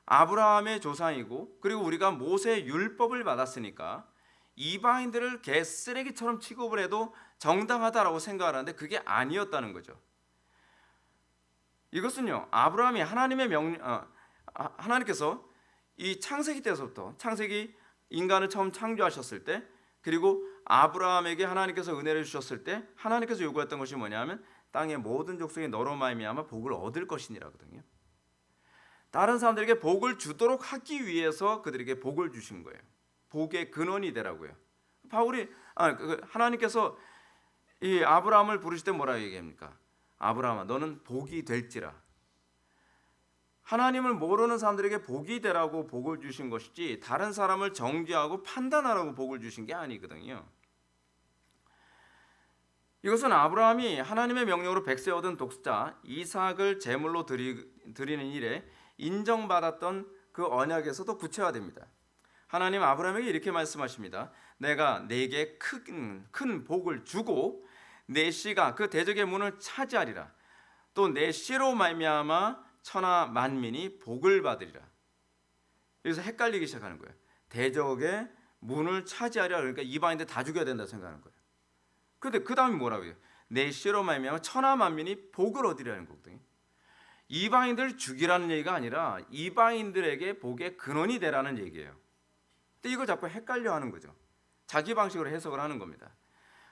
아브라함의 조상이고 그리고 우리가 모세의 율법을 받았으니까 이방인들을 개쓰레기처럼 취급을 해도 정당하다라고 생각을 하는데 그게 아니었다는 거죠. 이것은요, 아브라함이 하나님께서 이 창세기 때서부터, 창세기 인간을 처음 창조하셨을 때, 그리고 아브라함에게 하나님께서 은혜를 주셨을 때 하나님께서 요구했던 것이 뭐냐면 땅의 모든 족속이 너로 말미암아 복을 얻을 것이니라거든요. 다른 사람들에게 복을 주도록 하기 위해서 그들에게 복을 주신 거예요. 복의 근원이 되라고요. 하나님께서 이 아브라함을 부르실 때 뭐라고 얘기합니까? 아브라함아, 너는 복이 될지라. 하나님을 모르는 사람들에게 복이 되라고 복을 주신 것이지, 다른 사람을 정죄하고 판단하라고 복을 주신 게 아니거든요. 이것은 아브라함이 하나님의 명령으로 백세 얻은 독수자 이삭을 제물로 드리는 일에 인정받았던 그 언약에서도 구체화됩니다. 하나님 아브라함에게 이렇게 말씀하십니다. 내가 네게 큰 복을 주고 내 씨가 그 대적의 문을 차지하리라. 또 내 씨로 말미암아 천하 만민이 복을 받으리라. 여기서 헷갈리기 시작하는 거예요. 대적의 문을 차지하리라, 그러니까 이방인들 다 죽여야 된다 생각하는 거예요. 그런데 그 다음에 뭐라고 해요? 내 씨로 말미암아 천하 만민이 복을 얻으리라는 거거든요. 이방인들을 죽이라는 얘기가 아니라 이방인들에게 복의 근원이 되라는 얘기예요. 근데 이걸 자꾸 헷갈려 하는 거죠. 자기 방식으로 해석을 하는 겁니다.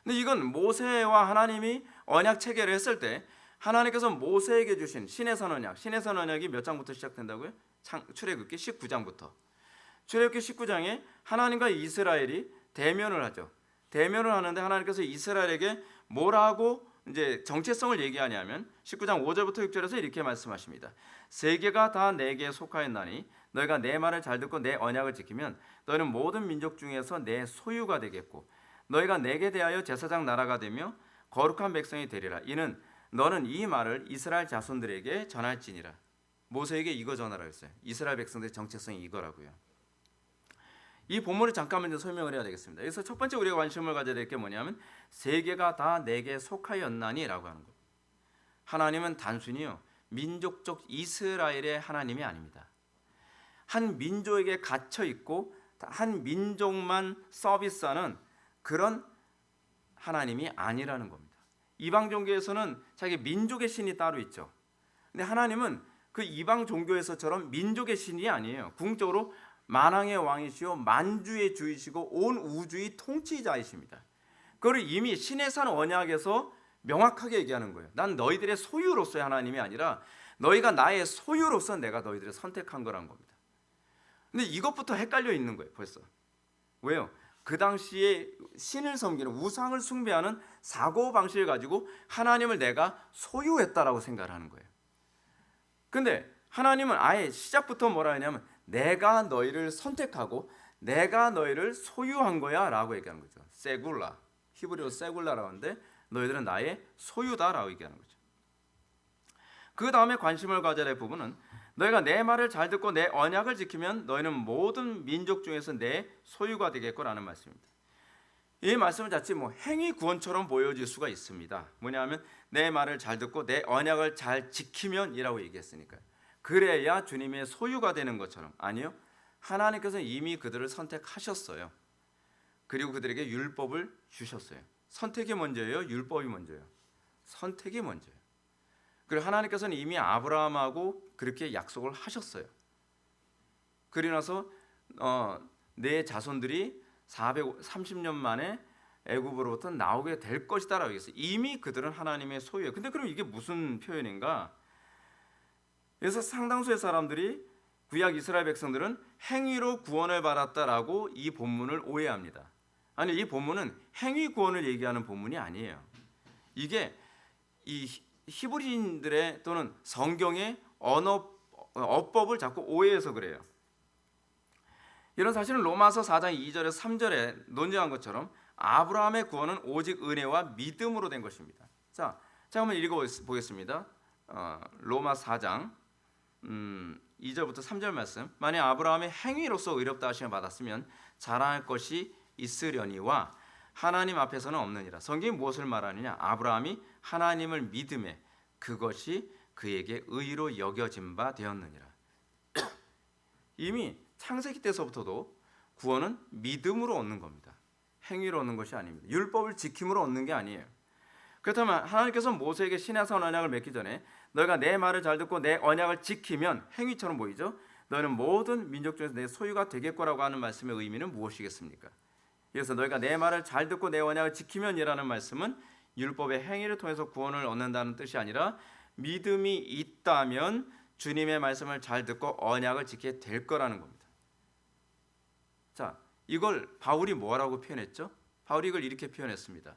근데 이건 모세와 하나님이 언약 체결을 했을 때 하나님께서 모세에게 주신 신의 선언약이 몇 장부터 시작된다고요? 출애굽기 19장부터. 출애굽기 19장에 하나님과 이스라엘이 대면을 하죠. 대면을 하는데 하나님께서 이스라엘에게 뭐라고 이제 정체성을 얘기하냐면 19장 5절부터 6절에서 이렇게 말씀하십니다. 세계가 다 내게 속하였나니 너희가 내 말을 잘 듣고 내 언약을 지키면 너희는 모든 민족 중에서 내 소유가 되겠고 너희가 내게 대하여 제사장 나라가 되며 거룩한 백성이 되리라. 이는 너는 이 말을 이스라엘 자손들에게 전할지니라. 모세에게 이거 전하라 했어요. 이스라엘 백성들의 정체성이 이거라고요. 이 본문을 잠깐만 설명을 해야 되겠습니다. 여기서 첫 번째 우리가 관심을 가져야 될 게 뭐냐면 세계가 다 내게 속하였나니라고 하는 것. 하나님은 단순히요 민족적 이스라엘의 하나님이 아닙니다. 한 민족에게 갇혀 있고 한 민족만 서비스하는 그런 하나님이 아니라는 겁니다. 이방 종교에서는 자기 민족의 신이 따로 있죠. 근데 하나님은 그 이방 종교에서처럼 민족의 신이 아니에요. 궁극적으로 만왕의 왕이시요 만주의 주이시고 온 우주의 통치자이십니다. 그걸 이미 신의 산 언약에서 명확하게 얘기하는 거예요. 난 너희들의 소유로서의 하나님이 아니라 너희가 나의 소유로서 내가 너희들을 선택한 거란 겁니다. 근데 이것부터 헷갈려 있는 거예요. 벌써. 왜요? 그 당시에 신을 섬기는 우상을 숭배하는 사고방식을 가지고 하나님을 내가 소유했다라고 생각을 하는 거예요. 근데 하나님은 아예 시작부터 뭐라 하냐면 내가 너희를 선택하고 내가 너희를 소유한 거야 라고 얘기하는 거죠. 세굴라, 히브리어 세굴라라고 하는데 너희들은 나의 소유다라고 얘기하는 거죠. 그 다음에 관심을 가져야 할 부분은 너희가 내 말을 잘 듣고 내 언약을 지키면 너희는 모든 민족 중에서 내 소유가 되겠고라는 말씀입니다. 이 말씀은 자칫 행위 구원처럼 보여질 수가 있습니다. 뭐냐면 내 말을 잘 듣고 내 언약을 잘 지키면이라고 얘기했으니까요. 그래야 주님의 소유가 되는 것처럼. 아니요, 하나님께서 이미 그들을 선택하셨어요. 그리고 그들에게 율법을 주셨어요. 선택이 먼저예요, 율법이 먼저예요? 선택이 먼저예요. 그리고 하나님께서는 이미 아브라함하고 그렇게 약속을 하셨어요. 그리고 나서 내 자손들이 430년 만에 애굽으로부터 나오게 될 것이다라고 얘기했어요. 이미 그들은 하나님의 소유예요. 근데 그럼 이게 무슨 표현인가? 그래서 상당수의 사람들이 구약 이스라엘 백성들은 행위로 구원을 받았다라고 이 본문을 오해합니다. 아니, 이 본문은 행위 구원을 얘기하는 본문이 아니에요. 이게 이 히브리인들의 또는 성경의 어법을 자꾸 오해해서 그래요. 이런 사실은 로마서 4장 2절에서 3절에 논증한 것처럼 아브라함의 구원은 오직 은혜와 믿음으로 된 것입니다. 자, 한번 읽어보겠습니다. 로마 4장 2절부터 3절 말씀. 만약 아브라함의 행위로서 의롭다 하심을 받았으면 자랑할 것이 있으려니와 하나님 앞에서는 없느니라. 성경이 무엇을 말하느냐? 아브라함이 하나님을 믿음에 그것이 그에게 의로 여겨진 바 되었느니라. 이미 창세기 때서부터도 구원은 믿음으로 얻는 겁니다. 행위로 얻는 것이 아닙니다. 율법을 지킴으로 얻는 게 아니에요. 그렇다면 하나님께서 모세에게 신의 언약을 맺기 전에 너희가 내 말을 잘 듣고 내 언약을 지키면, 행위처럼 보이죠? 너희는 모든 민족 중에서 내 소유가 되겠거라고 하는 말씀의 의미는 무엇이겠습니까? 그래서 너희가 내 말을 잘 듣고 내 언약을 지키면이라는 말씀은 율법의 행위를 통해서 구원을 얻는다는 뜻이 아니라 믿음이 있다면 주님의 말씀을 잘 듣고 언약을 지키게 될 거라는 겁니다. 자, 이걸 바울이 뭐라고 표현했죠? 바울이 이걸 이렇게 표현했습니다.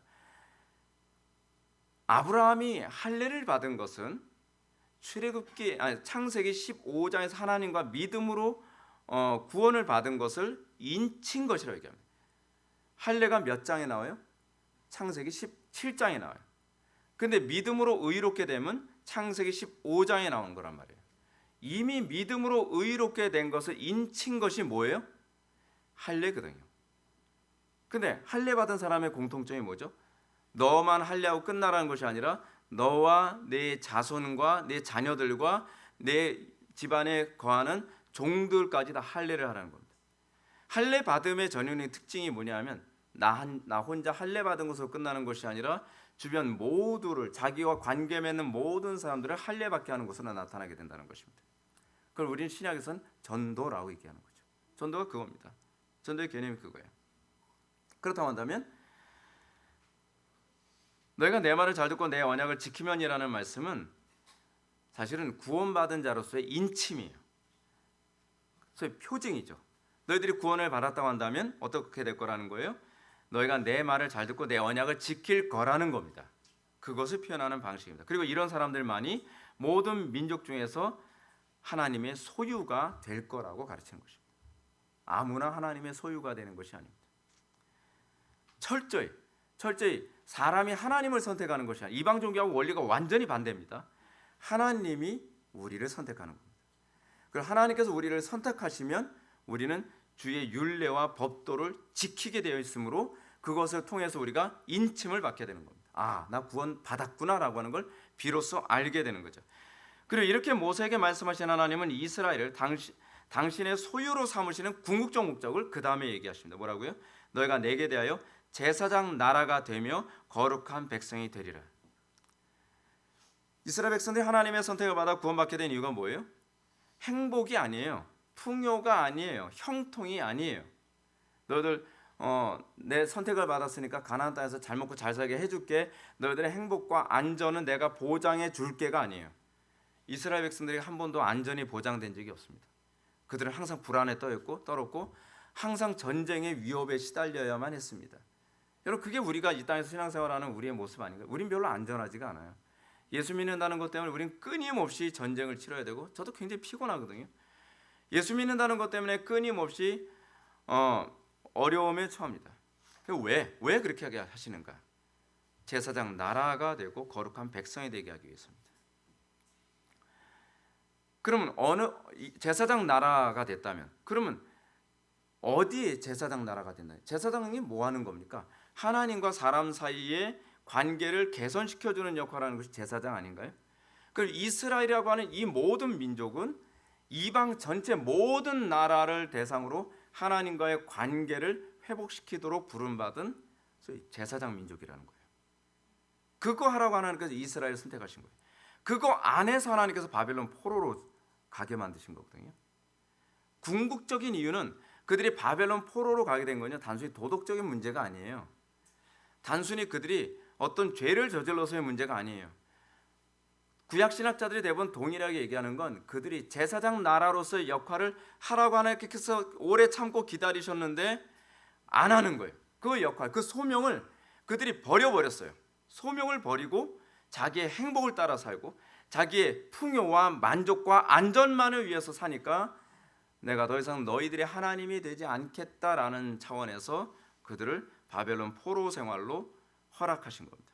아브라함이 할례를 받은 것은 창세기 15장에서 하나님과 믿음으로 구원을 받은 것을 인친 것이라고 얘기합니다. 할례가 몇 장에 나와요? 창세기 17장에 나와요. 근데 믿음으로 의롭게 되면 창세기 15장에 나온 거란 말이에요. 이미 믿음으로 의롭게 된 것을 인친 것이 뭐예요? 할례거든요. 근데 할례 받은 사람의 공통점이 뭐죠? 너만 할례하고 끝나라는 것이 아니라 너와 내 자손과 내 자녀들과 내 집안에 거하는 종들까지 다 할례를 하라는 겁니다. 할례 받음의 전형적인 특징이 뭐냐면 나 혼자 할례 받은 것으로 끝나는 것이 아니라 주변 모두를, 자기와 관계 맺는 모든 사람들을 할례 받게 하는 것으로 나타나게 된다는 것입니다. 그걸 우리는 신약에서는 전도라고 얘기하는 거죠. 전도가 그겁니다. 전도의 개념이 그거예요. 그렇다고 한다면 너희가 내 말을 잘 듣고 내 언약을 지키면이라는 말씀은 사실은 구원받은 자로서의 인침이에요. 소위 표징이죠. 너희들이 구원을 받았다고 한다면 어떻게 될 거라는 거예요? 너희가 내 말을 잘 듣고 내 언약을 지킬 거라는 겁니다. 그것을 표현하는 방식입니다. 그리고 이런 사람들만이 모든 민족 중에서 하나님의 소유가 될 거라고 가르치는 것입니다. 아무나 하나님의 소유가 되는 것이 아닙니다. 철저히 사람이 하나님을 선택하는 것이 아니라, 이방 종교하고 원리가 완전히 반대입니다. 하나님이 우리를 선택하는 겁니다. 그리고 하나님께서 우리를 선택하시면 우리는 주의 율례와 법도를 지키게 되어 있으므로 그것을 통해서 우리가 인침을 받게 되는 겁니다. 나 구원 받았구나라고 하는 걸 비로소 알게 되는 거죠. 그리고 이렇게 모세에게 말씀하신 하나님은 이스라엘을 당신의 소유로 삼으시는 궁극적 목적을 그 다음에 얘기하십니다. 뭐라고요? 너희가 내게 대하여 제사장 나라가 되며 거룩한 백성이 되리라. 이스라엘 백성들이 하나님의 선택을 받아 구원받게 된 이유가 뭐예요? 행복이 아니에요. 풍요가 아니에요. 형통이 아니에요. 너희들 내 선택을 받았으니까 가나안 땅에서 잘 먹고 잘 살게 해줄게. 너희들의 행복과 안전은 내가 보장해 줄게가 아니에요. 이스라엘 백성들이 한 번도 안전이 보장된 적이 없습니다. 그들은 항상 불안에 떨었고 항상 전쟁의 위협에 시달려야만 했습니다. 여러분, 그게 우리가 이 땅에서 신앙생활하는 우리의 모습 아닌가요? 우린 별로 안전하지가 않아요. 예수 믿는다는 것 때문에 우린 끊임없이 전쟁을 치러야 되고, 저도 굉장히 피곤하거든요. 예수 믿는다는 것 때문에 끊임없이 어려움에 처합니다. 왜 그렇게 하게 하시는가? 제사장 나라가 되고 거룩한 백성이 되게 하기 위해서입니다. 그러면 어느 제사장 나라가 됐다면, 그러면 어디에 제사장 나라가 된다? 제사장이 뭐 하는 겁니까? 하나님과 사람 사이의 관계를 개선시켜주는 역할을 하는 것이 제사장 아닌가요? 그리고 이스라엘이라고 하는 이 모든 민족은 이방 전체 모든 나라를 대상으로 하나님과의 관계를 회복시키도록 부름받은 소위 제사장 민족이라는 거예요. 그거 하라고 하나님께서 이스라엘을 선택하신 거예요. 그거 안에서 하나님께서 바벨론 포로로 가게 만드신 거거든요. 궁극적인 이유는 그들이 바벨론 포로로 가게 된 건요, 단순히 도덕적인 문제가 아니에요. 단순히 그들이 어떤 죄를 저질러서의 문제가 아니에요. 구약신학자들이 대부분 동일하게 얘기하는 건 그들이 제사장 나라로서의 역할을 하라고 하나님께서 오래 참고 기다리셨는데 안 하는 거예요. 그 역할, 그 소명을 그들이 버려버렸어요. 소명을 버리고 자기의 행복을 따라 살고 자기의 풍요와 만족과 안전만을 위해서 사니까 내가 더 이상 너희들의 하나님이 되지 않겠다라는 차원에서 그들을 바벨론 포로 생활로 허락하신 겁니다.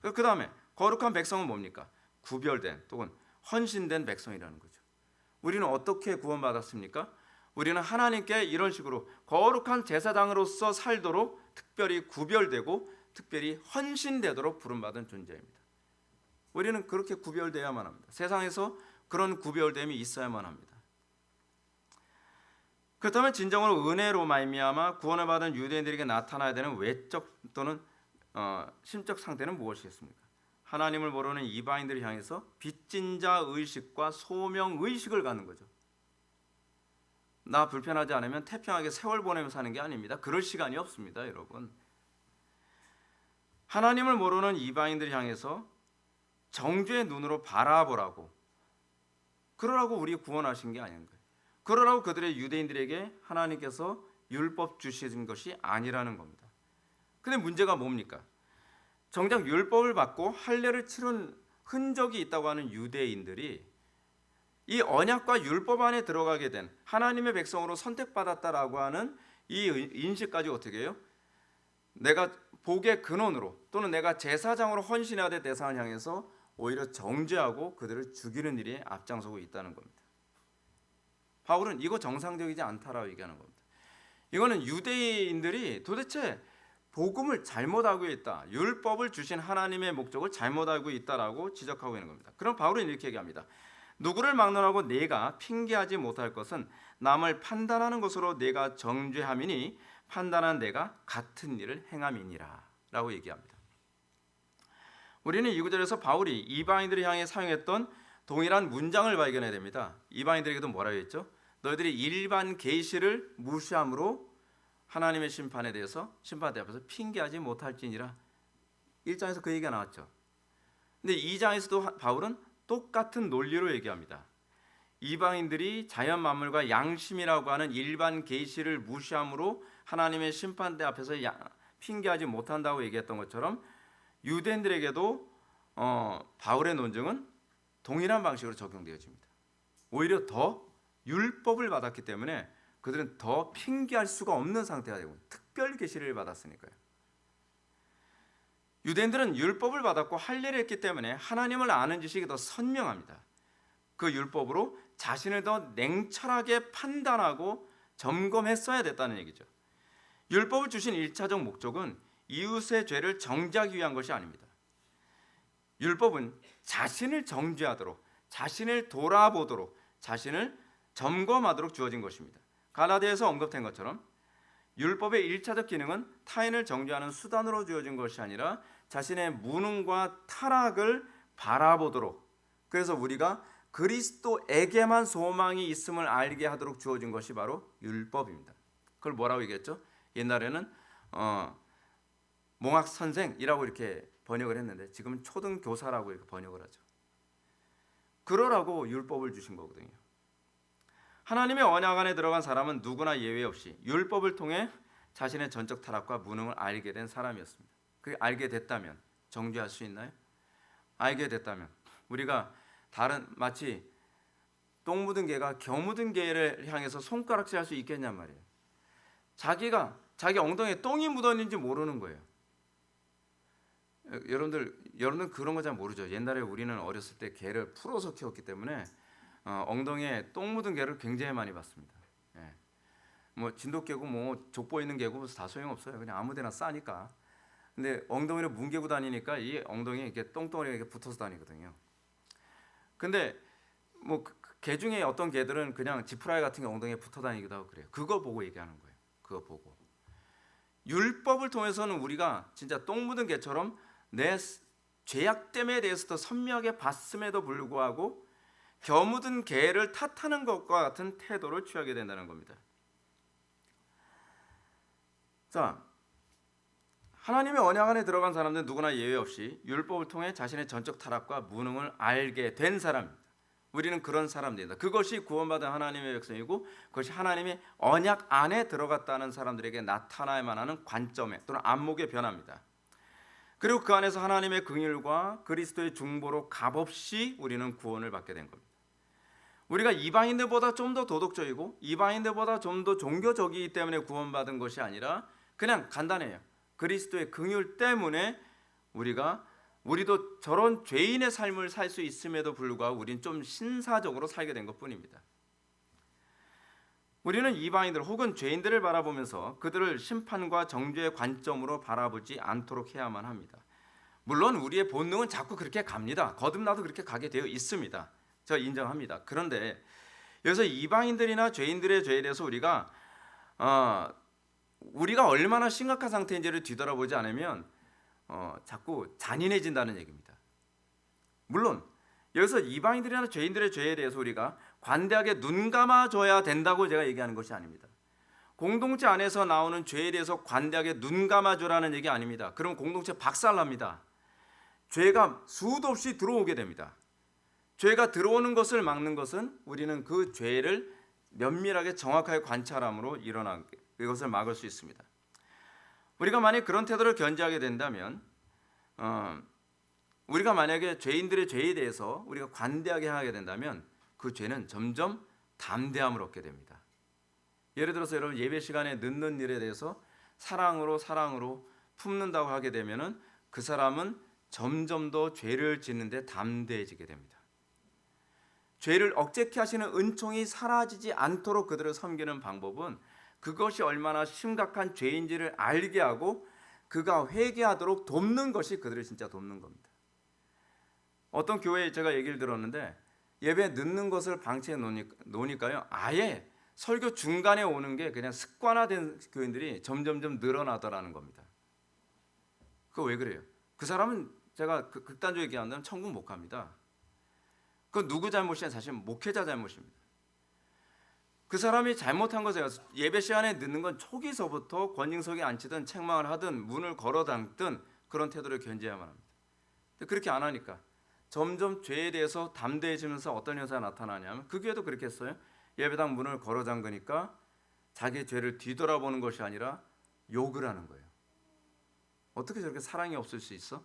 그 다음에 거룩한 백성은 뭡니까? 구별된 또는 헌신된 백성이라는 거죠. 우리는 어떻게 구원받았습니까? 우리는 하나님께 이런 식으로 거룩한 제사장으로서 살도록 특별히 구별되고 특별히 헌신되도록 부름받은 존재입니다. 우리는 그렇게 구별되어야만 합니다. 세상에서 그런 구별됨이 있어야만 합니다. 그렇다면 진정으로 은혜로 말미암아 구원을 받은 유대인들에게 나타나야 되는 외적 또는 심적 상태는 무엇이겠습니까? 하나님을 모르는 이방인들을 향해서 빚진 자 의식과 소명 의식을 갖는 거죠. 나 불편하지 않으면 태평하게 세월 보내며 사는 게 아닙니다. 그럴 시간이 없습니다, 여러분. 하나님을 모르는 이방인들을 향해서 정죄의 눈으로 바라보라고, 그러라고 우리 구원하신 게 아닌 거예요. 그러라고 그들의 유대인들에게 하나님께서 율법 주신 것이 아니라는 겁니다. 근데 문제가 뭡니까? 정작 율법을 받고 할례를 치른 흔적이 있다고 하는 유대인들이 이 언약과 율법 안에 들어가게 된 하나님의 백성으로 선택받았다라고 하는 이 인식까지 어떻게 해요? 내가 복의 근원으로 또는 내가 제사장으로 헌신해야 될 대상을 향해서 오히려 정죄하고 그들을 죽이는 일에 앞장서고 있다는 겁니다. 바울은 이거 정상적이지 않다라고 얘기하는 겁니다. 이거는 유대인들이 도대체 복음을 잘못 알고 있다, 율법을 주신 하나님의 목적을 잘못 알고 있다라고 지적하고 있는 겁니다. 그럼 바울은 이렇게 얘기합니다. 누구를 막론하고 내가 핑계하지 못할 것은 남을 판단하는 것으로 내가 정죄함이니 판단한 내가 같은 일을 행함이니라 라고 얘기합니다. 우리는 이 구절에서 바울이 이방인들을 향해 사용했던 동일한 문장을 발견해야 됩니다. 이방인들에게도 뭐라고 했죠? 너희들이 일반 계시를 무시함으로 하나님의 심판에 대해서 심판대 앞에서 핑계하지 못할지니라. 1장에서 그 얘기가 나왔죠. 근데 2장에서도 바울은 똑같은 논리로 얘기합니다. 이방인들이 자연 만물과 양심이라고 하는 일반 계시를 무시함으로 하나님의 심판대 앞에서 핑계하지 못한다고 얘기했던 것처럼 유대인들에게도 바울의 논증은 동일한 방식으로 적용되어집니다. 오히려 더 율법을 받았기 때문에 그들은 더 핑계할 수가 없는 상태가 되고 특별 계시를 받았으니까요. 유대인들은 율법을 받았고 할례를 했기 때문에 하나님을 아는 지식이 더 선명합니다. 그 율법으로 자신을 더 냉철하게 판단하고 점검했어야 됐다는 얘기죠. 율법을 주신 1차적 목적은 이웃의 죄를 정죄하기 위한 것이 아닙니다. 율법은 자신을 정죄하도록, 자신을 돌아보도록, 자신을 점검하도록 주어진 것입니다. 갈라디아에서 언급된 것처럼 율법의 1차적 기능은 타인을 정죄하는 수단으로 주어진 것이 아니라 자신의 무능과 타락을 바라보도록, 그래서 우리가 그리스도에게만 소망이 있음을 알게 하도록 주어진 것이 바로 율법입니다. 그걸 뭐라고 얘기했죠? 옛날에는 몽학 선생이라고 이렇게 번역을 했는데 지금은 초등교사라고 이렇게 번역을 하죠. 그러라고 율법을 주신 거거든요. 하나님의 언약 안에 들어간 사람은 누구나 예외 없이 율법을 통해 자신의 전적 타락과 무능을 알게 된 사람이었습니다. 그게 알게 됐다면 정죄할 수 있나요? 알게 됐다면 우리가 마치 똥 묻은 개가 겨 묻은 개를 향해서 손가락질 할 수 있겠냔 말이에요. 자기 엉덩이에 똥이 묻었는지 모르는 거예요. 여러분들 그런 거 잘 모르죠. 옛날에 우리는 어렸을 때 개를 풀어서 키웠기 때문에 엉덩이에 똥 묻은 개를 굉장히 많이 봤습니다. 예. 뭐 진돗개고 뭐 족보 있는 개고 다 소용없어요. 그냥 아무데나 싸니까. 근데 엉덩이를 뭉개고 다니니까 이 엉덩이에 이렇게 똥덩어리가 이렇게 붙어서 다니거든요. 근데 뭐 개 중에 어떤 개들은 그냥 지푸라기 같은 게 엉덩이에 붙어 다니기도 하고 그래요. 그거 보고 얘기하는 거예요. 그거 보고. 율법을 통해서는 우리가 진짜 똥 묻은 개처럼 내 죄악됨에 대해서도 선명하게 봤음에도 불구하고 겨 묻은 개를 탓하는 것과 같은 태도를 취하게 된다는 겁니다. 자, 하나님의 언약 안에 들어간 사람들은 누구나 예외 없이 율법을 통해 자신의 전적 타락과 무능을 알게 된 사람입니다. 우리는 그런 사람들이다. 그것이 구원받은 하나님의 백성이고 그것이 하나님의 언약 안에 들어갔다는 사람들에게 나타나야만 하는 관점에 또는 안목의 변화입니다. 그리고 그 안에서 하나님의 긍휼과 그리스도의 중보로 값없이 우리는 구원을 받게 된 겁니다. 우리가 이방인들보다 좀 더 도덕적이고 이방인들보다 좀 더 종교적이기 때문에 구원받은 것이 아니라 그냥 간단해요. 그리스도의 긍휼 때문에 우리도 저런 죄인의 삶을 살 수 있음에도 불구하고 우리는 좀 신사적으로 살게 된 것뿐입니다. 우리는 이방인들 혹은 죄인들을 바라보면서 그들을 심판과 정죄의 관점으로 바라보지 않도록 해야만 합니다. 물론 우리의 본능은 자꾸 그렇게 갑니다. 거듭나도 그렇게 가게 되어 있습니다. 제가 인정합니다. 그런데 여기서 이방인들이나 죄인들의 죄에 대해서 우리가 얼마나 심각한 상태인지를 뒤돌아보지 않으면 자꾸 잔인해진다는 얘기입니다. 물론 여기서 이방인들이나 죄인들의 죄에 대해서 우리가 관대하게 눈 감아줘야 된다고 제가 얘기하는 것이 아닙니다. 공동체 안에서 나오는 죄에 대해서 관대하게 눈 감아줘라는 얘기 아닙니다. 그럼 공동체 박살납니다. 죄가 수도 없이 들어오게 됩니다. 죄가 들어오는 것을 막는 것은 우리는 그 죄를 면밀하게 정확하게 관찰함으로 이것을 막을 수 있습니다. 우리가 만약 그런 태도를 견지하게 된다면 우리가 만약에 죄인들의 죄에 대해서 우리가 관대하게 하게 된다면 그 죄는 점점 담대함을 얻게 됩니다. 예를 들어서 여러분 예배 시간에 늦는 일에 대해서 사랑으로 품는다고 하게 되면은 그 사람은 점점 더 죄를 짓는데 담대해지게 됩니다. 죄를 억제케 하시는 은총이 사라지지 않도록 그들을 섬기는 방법은 그것이 얼마나 심각한 죄인지를 알게 하고 그가 회개하도록 돕는 것이 그들을 진짜 돕는 겁니다. 어떤 교회에 제가 얘기를 들었는데 예배 늦는 것을 방치해 놓으니까요 아예 설교 중간에 오는 게 그냥 습관화된 교인들이 점점점 늘어나더라는 겁니다. 그거 왜 그래요? 그 사람은 제가 극단적으로 얘기한다면 천국 못 갑니다. 그건 누구 잘못이냐? 사실 목회자 잘못입니다. 그 사람이 잘못한 것은 예배 시간에 늦는 건 초기서부터 권징석에 앉히든 책망을 하든 문을 걸어 담든 그런 태도를 견지해야만 합니다. 근데 그렇게 안 하니까 점점 죄에 대해서 담대해지면서 어떤 현상이 나타나냐면 그 교회도 그렇게 했어요. 예배당 문을 걸어 잠그니까 자기의 죄를 뒤돌아보는 것이 아니라 욕을 하는 거예요. 어떻게 저렇게 사랑이 없을 수 있어?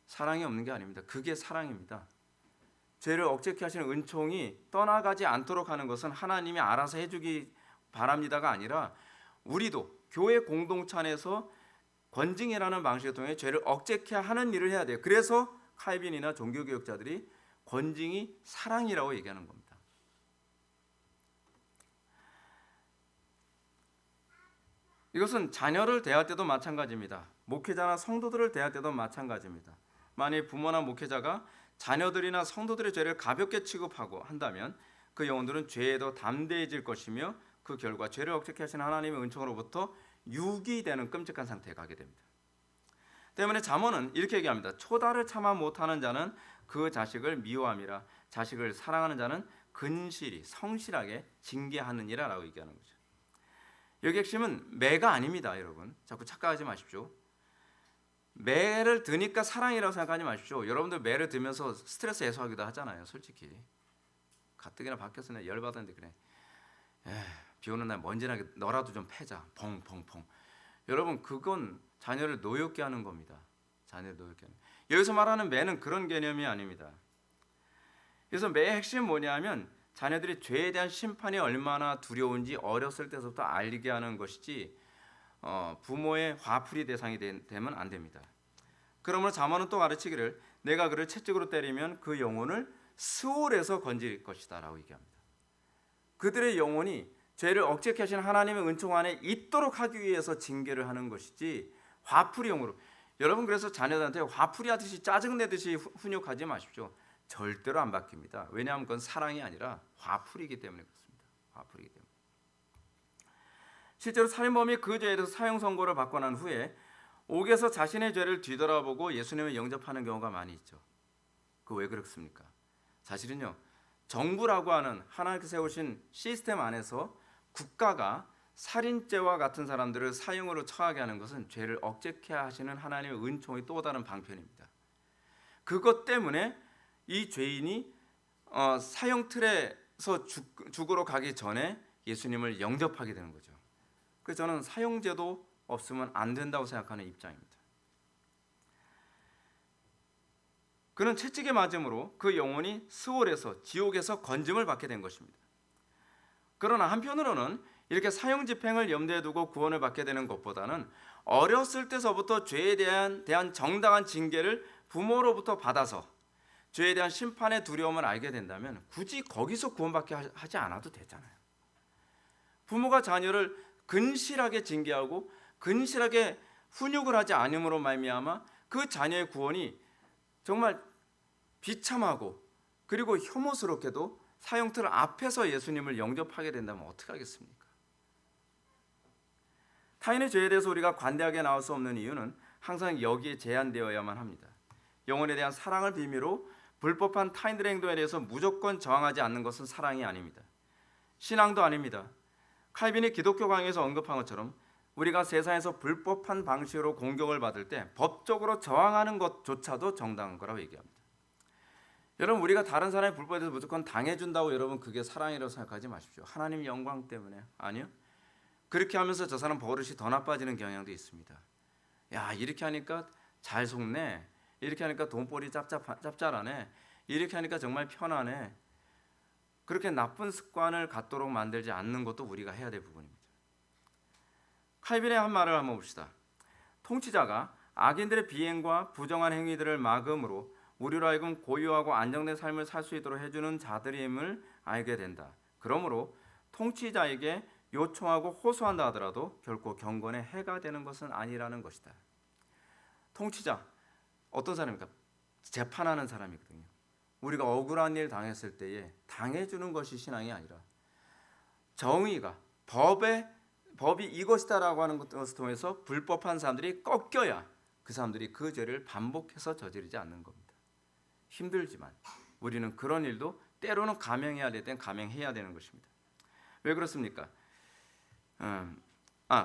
사랑이 없는 게 아닙니다. 그게 사랑입니다. 죄를 억제케 하시는 은총이 떠나가지 않도록 하는 것은 하나님이 알아서 해주기 바랍니다가 아니라 우리도 교회 공동체 안에서 권징이라는 방식을 통해 죄를 억제케 하는 일을 해야 돼요. 그래서 칼빈이나 종교개혁자들이 권징이 사랑이라고 얘기하는 겁니다. 이것은 자녀를 대할 때도 마찬가지입니다. 목회자나 성도들을 대할 때도 마찬가지입니다. 만일 부모나 목회자가 자녀들이나 성도들의 죄를 가볍게 취급하고 한다면 그 영혼들은 죄에 더 담대해질 것이며 그 결과 죄를 억제케 하시는 하나님의 은총으로부터 유기되는 끔찍한 상태에 가게 됩니다. 때문에 잠언은 이렇게 얘기합니다. 초다를 참아 못하는 자는 그 자식을 미워함이라 자식을 사랑하는 자는 근실히 성실하게 징계하느니라 라고 얘기하는 거죠. 여기 핵심은 매가 아닙니다. 여러분 자꾸 착각하지 마십시오. 매를 드니까 사랑이라고 생각하지 마십시오. 여러분들 매를 들면서 스트레스 해소하기도 하잖아요. 솔직히 가뜩이나 밖에서 내가 열받았는데 그래 비 오는 날 먼지나게 너라도 좀 패자 펑펑펑. 여러분 그건 자녀를 노엽게 하는 겁니다. 자녀를 노엽게 하는. 여기서 말하는 매는 그런 개념이 아닙니다. 그래서 매의 핵심은 뭐냐면 자녀들이 죄에 대한 심판이 얼마나 두려운지 어렸을 때부터 알게 하는 것이지 부모의 화풀이 대상이 되면 안 됩니다. 그러므로 잠언은 또 가르치기를 내가 그를 채찍으로 때리면 그 영혼을 스올에서 건질 것이다 라고 얘기합니다. 그들의 영혼이 죄를 억제케 하시는 하나님의 은총 안에 있도록 하기 위해서 징계를 하는 것이지 화풀이용으로. 여러분 그래서 자녀들한테 화풀이하듯이 짜증내듯이 훈육하지 마십시오. 절대로 안 바뀝니다. 왜냐하면 그건 사랑이 아니라 화풀이기 때문에 그렇습니다. 화풀이기 때문에. 실제로 살인범이 그 죄에 대해서 사형 선고를 받고 난 후에 옥에서 자신의 죄를 뒤돌아보고 예수님을 영접하는 경우가 많이 있죠. 그 왜 그렇습니까? 사실은요. 정부라고 하는 하나님께서 세우신 시스템 안에서 국가가 살인죄와 같은 사람들을 사형으로 처하게 하는 것은 죄를 억제케 하시는 하나님의 은총의 또 다른 방편입니다. 그것 때문에 이 죄인이 사형 틀에서 죽으러 가기 전에 예수님을 영접하게 되는 거죠. 그래서 저는 사형제도 없으면 안 된다고 생각하는 입장입니다. 그는 채찍에 맞음으로 그 영혼이 스올에서 지옥에서 건짐을 받게 된 것입니다. 그러나 한편으로는 이렇게 사형 집행을 염두에 두고 구원을 받게 되는 것보다는 어렸을 때서부터 죄에 대한 정당한 징계를 부모로부터 받아서 죄에 대한 심판의 두려움을 알게 된다면 굳이 거기서 구원받게 하지 않아도 되잖아요. 부모가 자녀를 근실하게 징계하고 근실하게 훈육을 하지 않음으로 말미암아 그 자녀의 구원이 정말 비참하고 그리고 혐오스럽게도 사형틀 앞에서 예수님을 영접하게 된다면 어떻게 하겠습니까? 타인의 죄에 대해서 우리가 관대하게 나올 수 없는 이유는 항상 여기에 제한되어야만 합니다. 영혼에 대한 사랑을 빌미로 불법한 타인들의 행동에 대해서 무조건 저항하지 않는 것은 사랑이 아닙니다. 신앙도 아닙니다. 칼빈이 기독교 강의에서 언급한 것처럼 우리가 세상에서 불법한 방식으로 공격을 받을 때 법적으로 저항하는 것조차도 정당한 거라고 얘기합니다. 여러분 우리가 다른 사람의 불법에 대해서 무조건 당해준다고 여러분 그게 사랑이라고 생각하지 마십시오. 하나님 영광 때문에. 아니요. 그렇게 하면서 저 사람 버릇이 더 나빠지는 경향도 있습니다. 야 이렇게 하니까 잘 속네. 이렇게 하니까 돈벌이 짭짤하네. 이렇게 하니까 정말 편하네. 그렇게 나쁜 습관을 갖도록 만들지 않는 것도 우리가 해야 될 부분입니다. 칼빈의 한 말을 한번 봅시다. 통치자가 악인들의 비행과 부정한 행위들을 막음으로 우리로 하여금 고요하고 안정된 삶을 살 수 있도록 해주는 자들임을 알게 된다. 그러므로 통치자에게 요청하고 호소한다 하더라도 결코 경건에 해가 되는 것은 아니라는 것이다. 통치자 어떤 사람입니까? 재판하는 사람이거든요. 우리가 억울한 일 당했을 때에 당해주는 것이 신앙이 아니라 정의가 법이 이것이다라고 하는 것을 통해서 불법한 사람들이 꺾여야 그 사람들이 그 죄를 반복해서 저지르지 않는 겁니다. 힘들지만 우리는 그런 일도 때로는 감행해야 될 땐 감행해야 되는 것입니다. 왜 그렇습니까?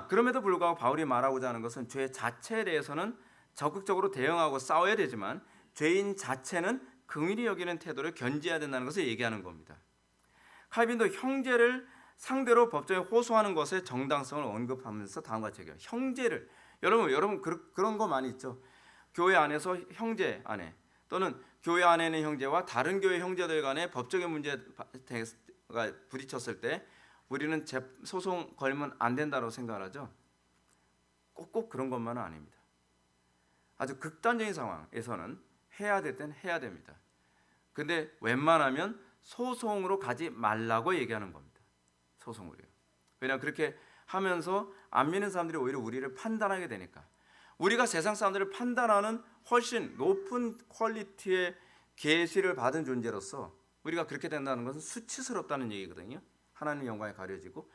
그럼에도 불구하고 바울이 말하고자 하는 것은 죄 자체에 대해서는 적극적으로 대응하고 싸워야 되지만 죄인 자체는 긍휼히 여기는 태도를 견지해야 된다는 것을 얘기하는 겁니다. 칼빈도 형제를 상대로 법정에 호소하는 것의 정당성을 언급하면서 다음과 같이 얘기해요. 형제를 여러분 그런 거 많이 있죠. 교회 안에서 형제 안에 또는 교회 안에 있는 형제와 다른 교회 형제들 간에 법적인 문제가 부딪혔을 때 우리는 소송 걸면 안 된다고 생각을 하죠. 꼭 그런 것만은 아닙니다. 아주 극단적인 상황에서는 해야 될 땐 해야 됩니다. 근데 웬만하면 소송으로 가지 말라고 얘기하는 겁니다. 소송으로요. 왜냐하면 그렇게 하면서 안 믿는 사람들이 오히려 우리를 판단하게 되니까 우리가 세상 사람들을 판단하는 훨씬 높은 퀄리티의 계시를 받은 존재로서 우리가 그렇게 된다는 것은 수치스럽다는 얘기거든요. 하나님의 영광이 가려지고,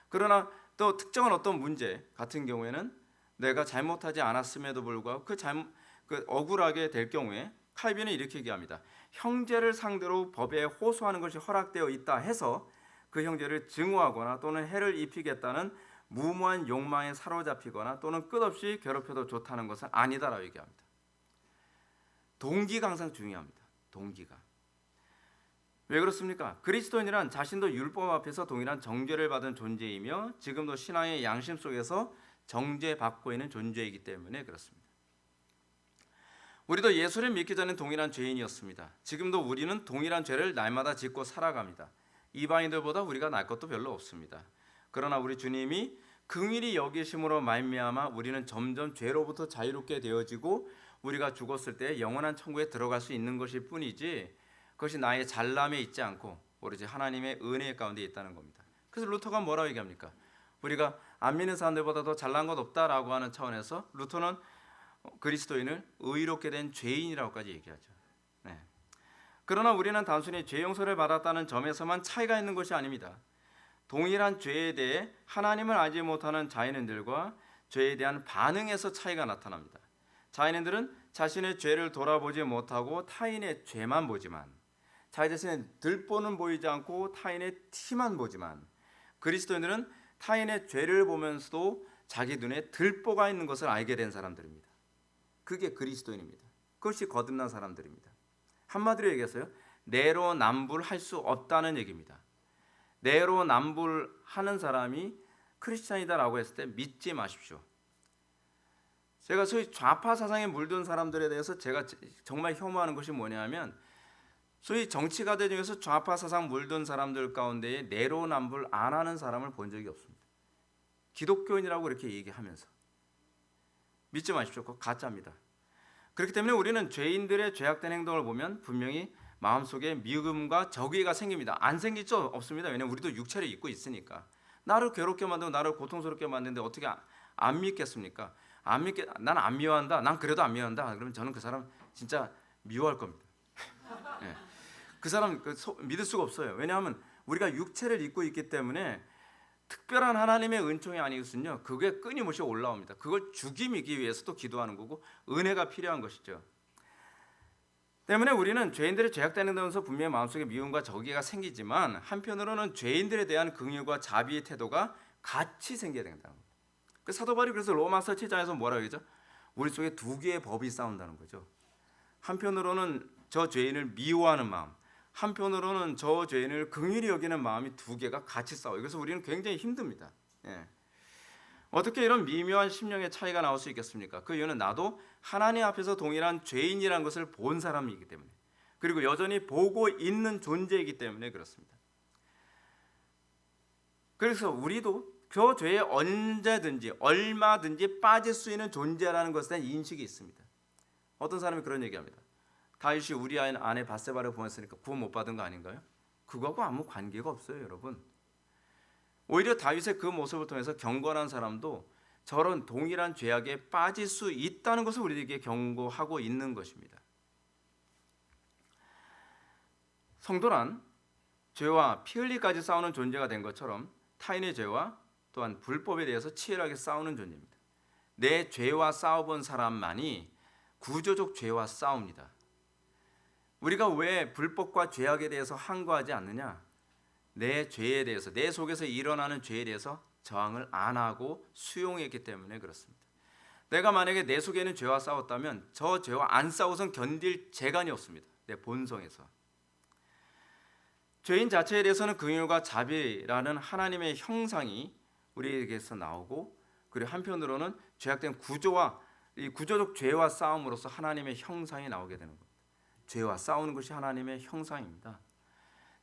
그러나 또 특정한 어떤 문제 같은 경우에는 내가 잘못하지 않았음에도 불구하고 그 억울하게 될 경우에 칼빈은 이렇게 얘기합니다. 형제를 상대로 법에 호소하는 것이 허락되어 있다 해서 그 형제를 증오하거나 또는 해를 입히겠다는 무모한 욕망에 사로잡히거나 또는 끝없이 괴롭혀도 좋다는 것은 아니다라고 얘기합니다. 동기가 항상 중요합니다. 동기가. 왜 그렇습니까? 그리스도인이란 자신도 율법 앞에서 동일한 정죄를 받은 존재이며 지금도 신앙의 양심 속에서 정죄받고 있는 존재이기 때문에 그렇습니다. 우리도 예수를 믿기 전엔 동일한 죄인이었습니다. 지금도 우리는 동일한 죄를 날마다 짓고 살아갑니다. 이방인들보다 우리가 날 것도 별로 없습니다. 그러나 우리 주님이 긍휼히 여기심으로 말미암아 우리는 점점 죄로부터 자유롭게 되어지고 우리가 죽었을 때 영원한 천국에 들어갈 수 있는 것일 뿐이지 그것이 나의 잘남에 있지 않고 오로지 하나님의 은혜 가운데 있다는 겁니다. 그래서 루터가 뭐라고 얘기합니까? 우리가 안 믿는 사람들보다 더 잘난 것 없다라고 하는 차원에서 루터는 그리스도인을 의롭게 된 죄인이라고까지 얘기하죠. 네. 그러나 우리는 단순히 죄 용서를 받았다는 점에서만 차이가 있는 것이 아닙니다. 동일한 죄에 대해 하나님을 알지 못하는 자연인들과 죄에 대한 반응에서 차이가 나타납니다. 자연인들은 자신의 죄를 돌아보지 못하고 타인의 죄만 보지만 자기 자신의 들보는 보이지 않고 타인의 티만 보지만 그리스도인들은 타인의 죄를 보면서도 자기 눈에 들보가 있는 것을 알게 된 사람들입니다. 그게 그리스도인입니다. 그것이 거듭난 사람들입니다. 한마디로 얘기해서요, 내로남불할 수 없다는 얘기입니다. 내로남불하는 사람이 크리스찬이다라고 했을 때 믿지 마십시오. 제가 소위 좌파 사상에 물든 사람들에 대해서 제가 정말 혐오하는 것이 뭐냐면 소위 정치가들 중에서 좌파 사상 물든 사람들 가운데에 내로남불 안 하는 사람을 본 적이 없습니다. 기독교인이라고 이렇게 얘기하면서 믿지 마십시오. 그거 가짜입니다. 그렇기 때문에 우리는 죄인들의 죄악된 행동을 보면 분명히 마음속에 미움과 적의가 생깁니다. 안 생길 수 없습니다. 왜냐하면 우리도 육체를 입고 있으니까. 나를 괴롭게 만들고 나를 고통스럽게 만드는데 어떻게 안 믿겠습니까? 난 안 미워한다. 난 그래도 안 미워한다. 그러면 저는 그 사람 진짜 미워할 겁니다. 네. 그 사람 믿을 수가 없어요. 왜냐하면 우리가 육체를 입고 있기 때문에 특별한 하나님의 은총이 아니겠군요. 그게 끊임없이 올라옵니다. 그걸 죽임이기 위해서 또 기도하는 거고 은혜가 필요한 것이죠. 때문에 우리는 죄인들의 죄악되는 데서 분명히 마음속에 미움과 적의가 생기지만 한편으로는 죄인들에 대한 긍휼과 자비의 태도가 같이 생겨야 된다는 겁니다. 그 사도 바울이 그래서 로마서 7장에서 뭐라고 하죠? 우리 속에 두 개의 법이 싸운다는 거죠. 한편으로는 저 죄인을 미워하는 마음, 한편으로는 저 죄인을 긍휼히 여기는 마음이 두 개가 같이 싸워요. 그래서 우리는 굉장히 힘듭니다. 예. 어떻게 이런 미묘한 심령의 차이가 나올 수 있겠습니까? 그 이유는 나도 하나님 앞에서 동일한 죄인이라는 것을 본 사람이기 때문에, 그리고 여전히 보고 있는 존재이기 때문에 그렇습니다. 그래서 우리도 저 죄에 언제든지 얼마든지 빠질 수 있는 존재라는 것에 대한 인식이 있습니다. 어떤 사람이 그런 얘기합니다. 다윗이 우리아의 아내 밧세바를 보냈으니까 구원 못 받은 거 아닌가요? 그거하고 아무 관계가 없어요, 여러분. 오히려 다윗의 그 모습을 통해서 경건한 사람도 저런 동일한 죄악에 빠질 수 있다는 것을 우리에게 경고하고 있는 것입니다. 성도란 죄와 피 흘리까지 싸우는 존재가 된 것처럼 타인의 죄와 또한 불법에 대해서 치열하게 싸우는 존재입니다. 내 죄와 싸워본 사람만이 구조적 죄와 싸웁니다. 우리가 왜 불법과 죄악에 대해서 항거하지 않느냐? 내 죄에 대해서, 내 속에서 일어나는 죄에 대해서 저항을 안 하고 수용했기 때문에 그렇습니다. 내가 만약에 내 속에 있는 죄와 싸웠다면 저 죄와 안 싸워서는 견딜 재간이 없습니다. 내 본성에서. 죄인 자체에 대해서는 긍휼과 자비라는 하나님의 형상이 우리에게서 나오고, 그리고 한편으로는 죄악된 구조와 이 구조적 죄와 싸움으로써 하나님의 형상이 나오게 되는 겁니다. 죄와 싸우는 것이 하나님의 형상입니다.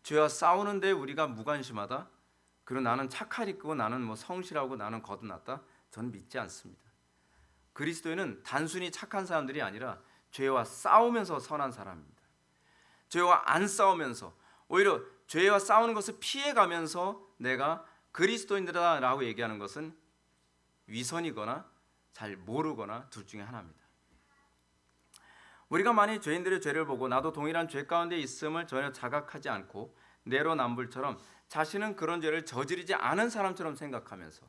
죄와 싸우는데 우리가 무관심하다, 그리고 나는 착하니까 나는 성실하고 나는 거듭났다, 저는 믿지 않습니다. 그리스도인은 단순히 착한 사람들이 아니라 죄와 싸우면서 선한 사람입니다. 죄와 안 싸우면서 오히려 죄와 싸우는 것을 피해가면서 내가 그리스도인이다라고 얘기하는 것은 위선이거나 잘 모르거나 둘 중에 하나입니다. 우리가 만일 죄인들의 죄를 보고 나도 동일한 죄 가운데 있음을 전혀 자각하지 않고 내로남불처럼 자신은 그런 죄를 저지르지 않은 사람처럼 생각하면서,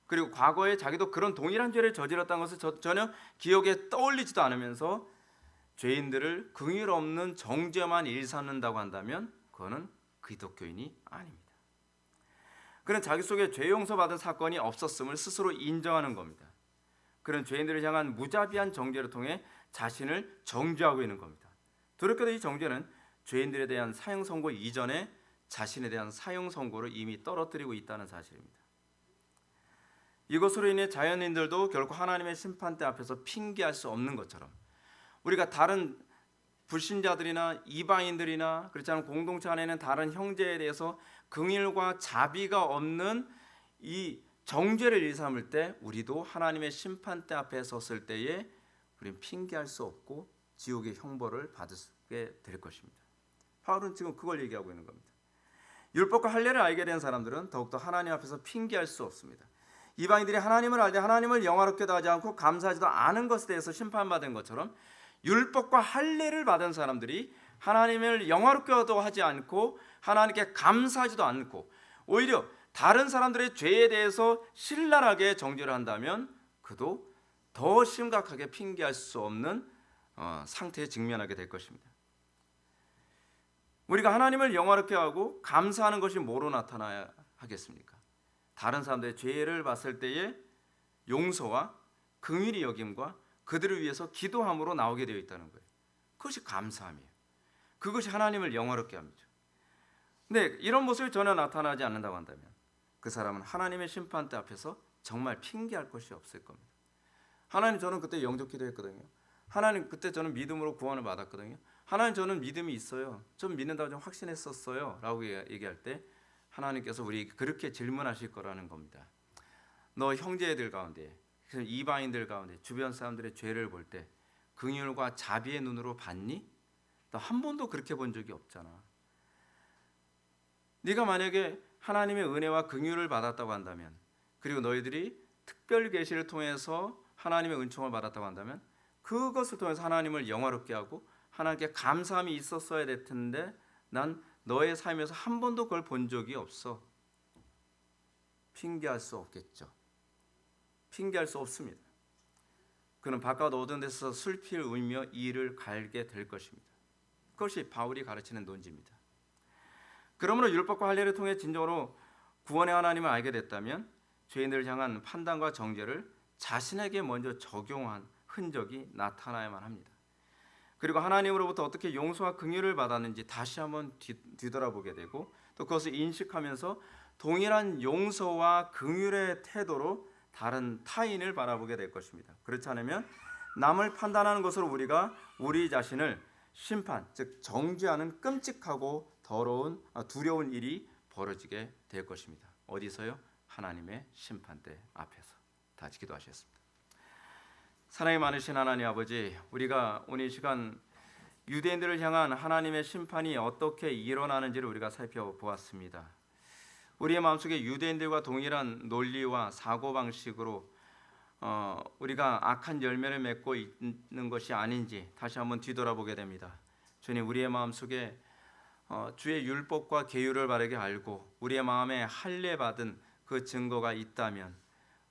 그리고 과거에 자기도 그런 동일한 죄를 저질렀다는 것을 전혀 기억에 떠올리지도 않으면서 죄인들을 긍휼 없는 정죄만 일삼는다고 한다면 그거는 기독교인이 아닙니다. 그는 자기 속에 죄 용서받은 사건이 없었음을 스스로 인정하는 겁니다. 그런 죄인들을 향한 무자비한 정죄를 통해 자신을 정죄하고 있는 겁니다. 돌이켜도 이 정죄는 죄인들에 대한 사형 선고 이전에 자신에 대한 사형 선고를 이미 떨어뜨리고 있다는 사실입니다. 이것으로 인해 자연인들도 결코 하나님의 심판대 앞에서 핑계할 수 없는 것처럼 우리가 다른 불신자들이나 이방인들이나 그렇지 않은 공동체 안에 있는 다른 형제에 대해서 긍휼과 자비가 없는 이 정죄를 일삼을 때 우리도 하나님의 심판대 앞에 섰을 때에 우리는 핑계할 수 없고 지옥의 형벌을 받게 될 것입니다. 바울은 지금 그걸 얘기하고 있는 겁니다. 율법과 할례를 알게 된 사람들은 더욱더 하나님 앞에서 핑계할 수 없습니다. 이방인들이 하나님을 알되 하나님을 영화롭게도 하지 않고 감사하지도 않은 것에 대해서 심판받은 것처럼 율법과 할례를 받은 사람들이 하나님을 영화롭게도 하지 않고 하나님께 감사하지도 않고 오히려 다른 사람들의 죄에 대해서 신랄하게 정죄를 한다면 그도 더 심각하게 핑계할 수 없는 상태에 직면하게 될 것입니다. 우리가 하나님을 영화롭게 하고 감사하는 것이 뭐로 나타나야 하겠습니까? 다른 사람들의 죄를 봤을 때의 용서와 긍휼히 여김과 그들을 위해서 기도함으로 나오게 되어 있다는 거예요. 그것이 감사함이에요. 그것이 하나님을 영화롭게 합니다. 근데 이런 모습이 전혀 나타나지 않는다고 한다면 그 사람은 하나님의 심판대 앞에서 정말 핑계할 것이 없을 겁니다. 하나님, 저는 그때 영접 기도했거든요. 하나님, 그때 저는 믿음으로 구원을 받았거든요. 하나님, 저는 믿음이 있어요. 좀 믿는다고 좀 확신했었어요 라고 얘기할 때 하나님께서 우리 그렇게 질문하실 거라는 겁니다. 너 형제들 가운데, 이방인들 가운데 주변 사람들의 죄를 볼 때 긍휼과 자비의 눈으로 봤니? 너 한 번도 그렇게 본 적이 없잖아. 네가 만약에 하나님의 은혜와 긍휼을 받았다고 한다면, 그리고 너희들이 특별 계시를 통해서 하나님의 은총을 받았다고 한다면 그것을 통해서 하나님을 영화롭게 하고 하나님께 감사함이 있었어야 될 텐데 난 너의 삶에서 한 번도 그걸 본 적이 없어. 핑계할 수 없겠죠. 핑계할 수 없습니다. 그는 바깥 어두운 데서 슬피를 울며 이를 갈게 될 것입니다. 그것이 바울이 가르치는 논지입니다. 그러므로 율법과 할례를 통해 진정으로 구원의 하나님을 알게 됐다면 죄인들을 향한 판단과 정죄를 자신에게 먼저 적용한 흔적이 나타나야만 합니다. 그리고 하나님으로부터 어떻게 용서와 긍휼을 받았는지 다시 한번 뒤돌아보게 되고 또 그것을 인식하면서 동일한 용서와 긍휼의 태도로 다른 타인을 바라보게 될 것입니다. 그렇지 않으면 남을 판단하는 것으로 우리가 우리 자신을 심판, 즉 정죄하는 끔찍하고 두려운 일이 벌어지게 될 것입니다. 어디서요? 하나님의 심판대 앞에서. 다 기도하셨습니다. 사랑이 많으신 하나님 아버지, 우리가 오늘 이 시간 유대인들을 향한 하나님의 심판이 어떻게 일어나는지를 우리가 살펴보았습니다. 우리의 마음속에 유대인들과 동일한 논리와 사고방식으로 우리가 악한 열매를 맺고 있는 것이 아닌지 다시 한번 뒤돌아보게 됩니다. 주님, 우리의 마음속에 주의 율법과 계율을 바르게 알고 우리의 마음에 할례 받은 그 증거가 있다면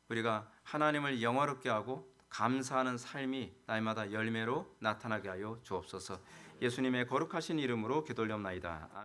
우리가 하나님을 영화롭게 하고 감사하는 삶이 날마다 열매로 나타나게 하여 주옵소서. 예수님의 거룩하신 이름으로 기도올리옵나이다. 아멘.